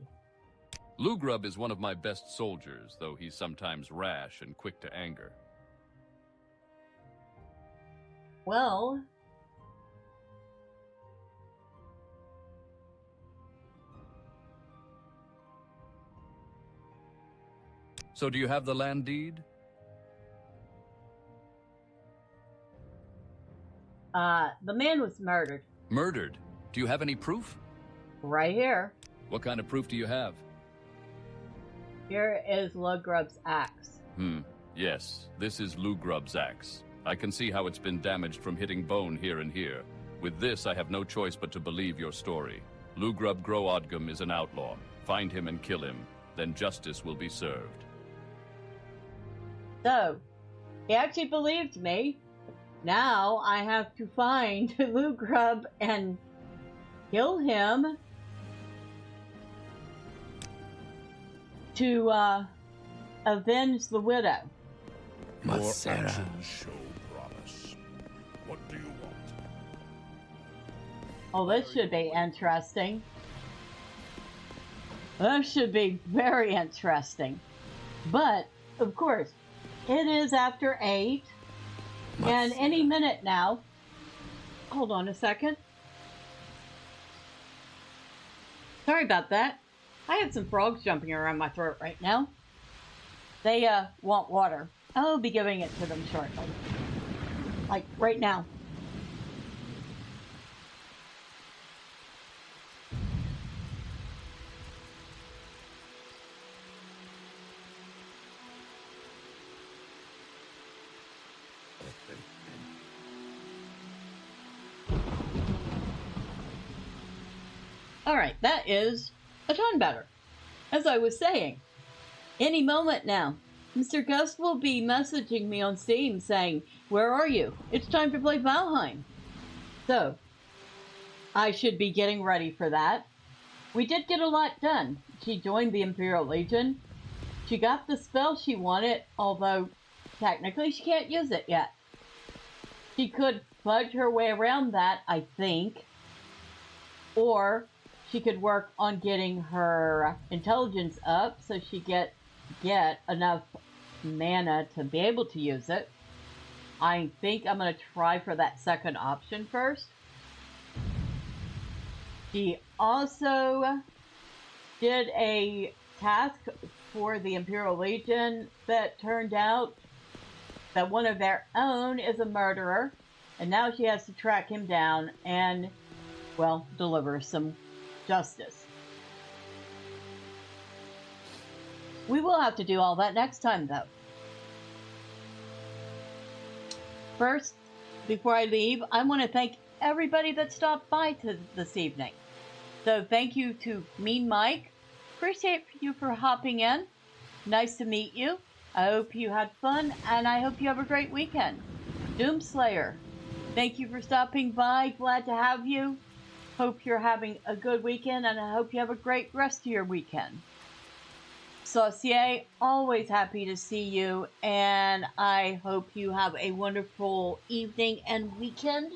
Lugrub is one of my best soldiers, though he's sometimes rash and quick to anger. Well... So do you have the land deed? The man was murdered. Murdered? Do you have any proof? Right here. What kind of proof do you have? Here is Lugrub's axe. Yes, this is Lugrub's axe. I can see how it's been damaged from hitting bone here and here. With this, I have no choice but to believe your story. Lugrub Groadgum is an outlaw. Find him and kill him. Then justice will be served. So, he actually believed me. Now I have to find Lugrub and kill him to avenge the widow. Your Masera. actions show promise. What do you want? Oh, this should be interesting. This should be very interesting. But, of course, it is after 8. And any minute now. Hold on a second. Sorry about that. I have some frogs jumping around my throat right now. They want water. I'll be giving it to them shortly. Like right now. Alright, that is a ton better. As I was saying, any moment now, Mr. Gus will be messaging me on Steam saying, "Where are you? It's time to play Valheim." So, I should be getting ready for that. We did get a lot done. She joined the Imperial Legion. She got the spell she wanted, although technically she can't use it yet. She could fudge her way around that, I think. Or she could work on getting her intelligence up so she get enough mana to be able to use it. I think I'm going to try for that second option first. She also did a task for the Imperial Legion that turned out that one of their own is a murderer, and now she has to track him down and, well, deliver some justice. We will have to do all that next time, though. First, before I leave, I want to thank everybody that stopped by this evening. So thank you to Mean Mike. Appreciate you for hopping in. Nice to meet you. I hope you had fun, and I hope you have a great weekend. Doomslayer, thank you for stopping by. Glad to have you. Hope you're having a good weekend, and I hope you have a great rest of your weekend. Saucier, always happy to see you, and I hope you have a wonderful evening and weekend,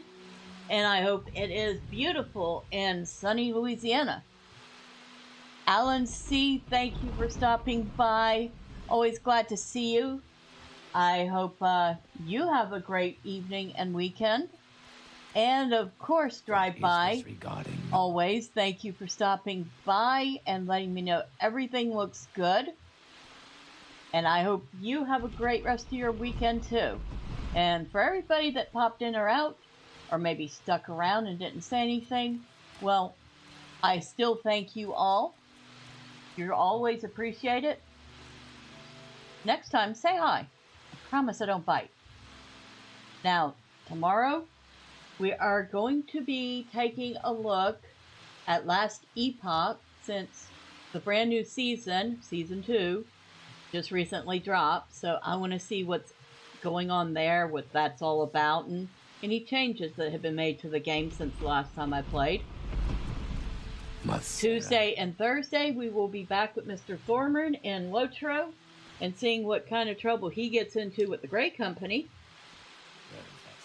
and I hope it is beautiful in sunny Louisiana. Alan C., thank you for stopping by. Always glad to see you. I hope you have a great evening and weekend. And of course, drive by. Always, thank you for stopping by and letting me know everything looks good. And I hope you have a great rest of your weekend too. And for everybody that popped in or out, or maybe stuck around and didn't say anything, well, I still thank you all. You're always appreciated. Next time, say hi. I promise I don't bite. Now, tomorrow, we are going to be taking a look at Last Epoch, since the brand new season, Season 2, just recently dropped. So I want to see what's going on there, what that's all about, and any changes that have been made to the game since the last time I played. Tuesday and Thursday, we will be back with Mr. Thorman in Lotro and seeing what kind of trouble he gets into with the Grey Company.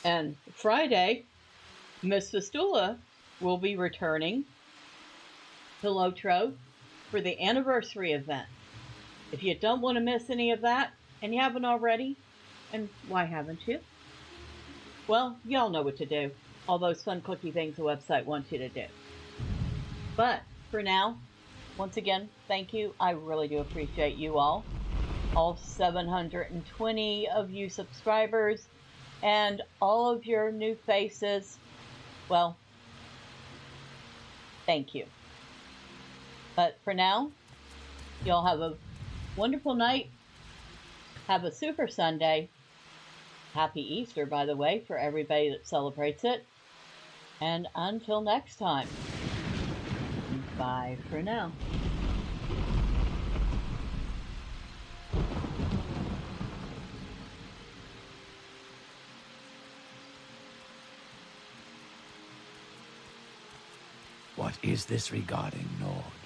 And Friday, Miss Fistula will be returning to Lotro for the anniversary event. If you don't want to miss any of that, and you haven't already, and why haven't you? Well, y'all know what to do. All those fun clicky things the website wants you to do. But for now, once again, thank you. I really do appreciate you all 720 of you subscribers, and all of your new faces. Well, thank you. But for now, y'all have a wonderful night. Have a super Sunday. Happy Easter, by the way, for everybody that celebrates it. And until next time, bye for now. What is this regarding, Nord?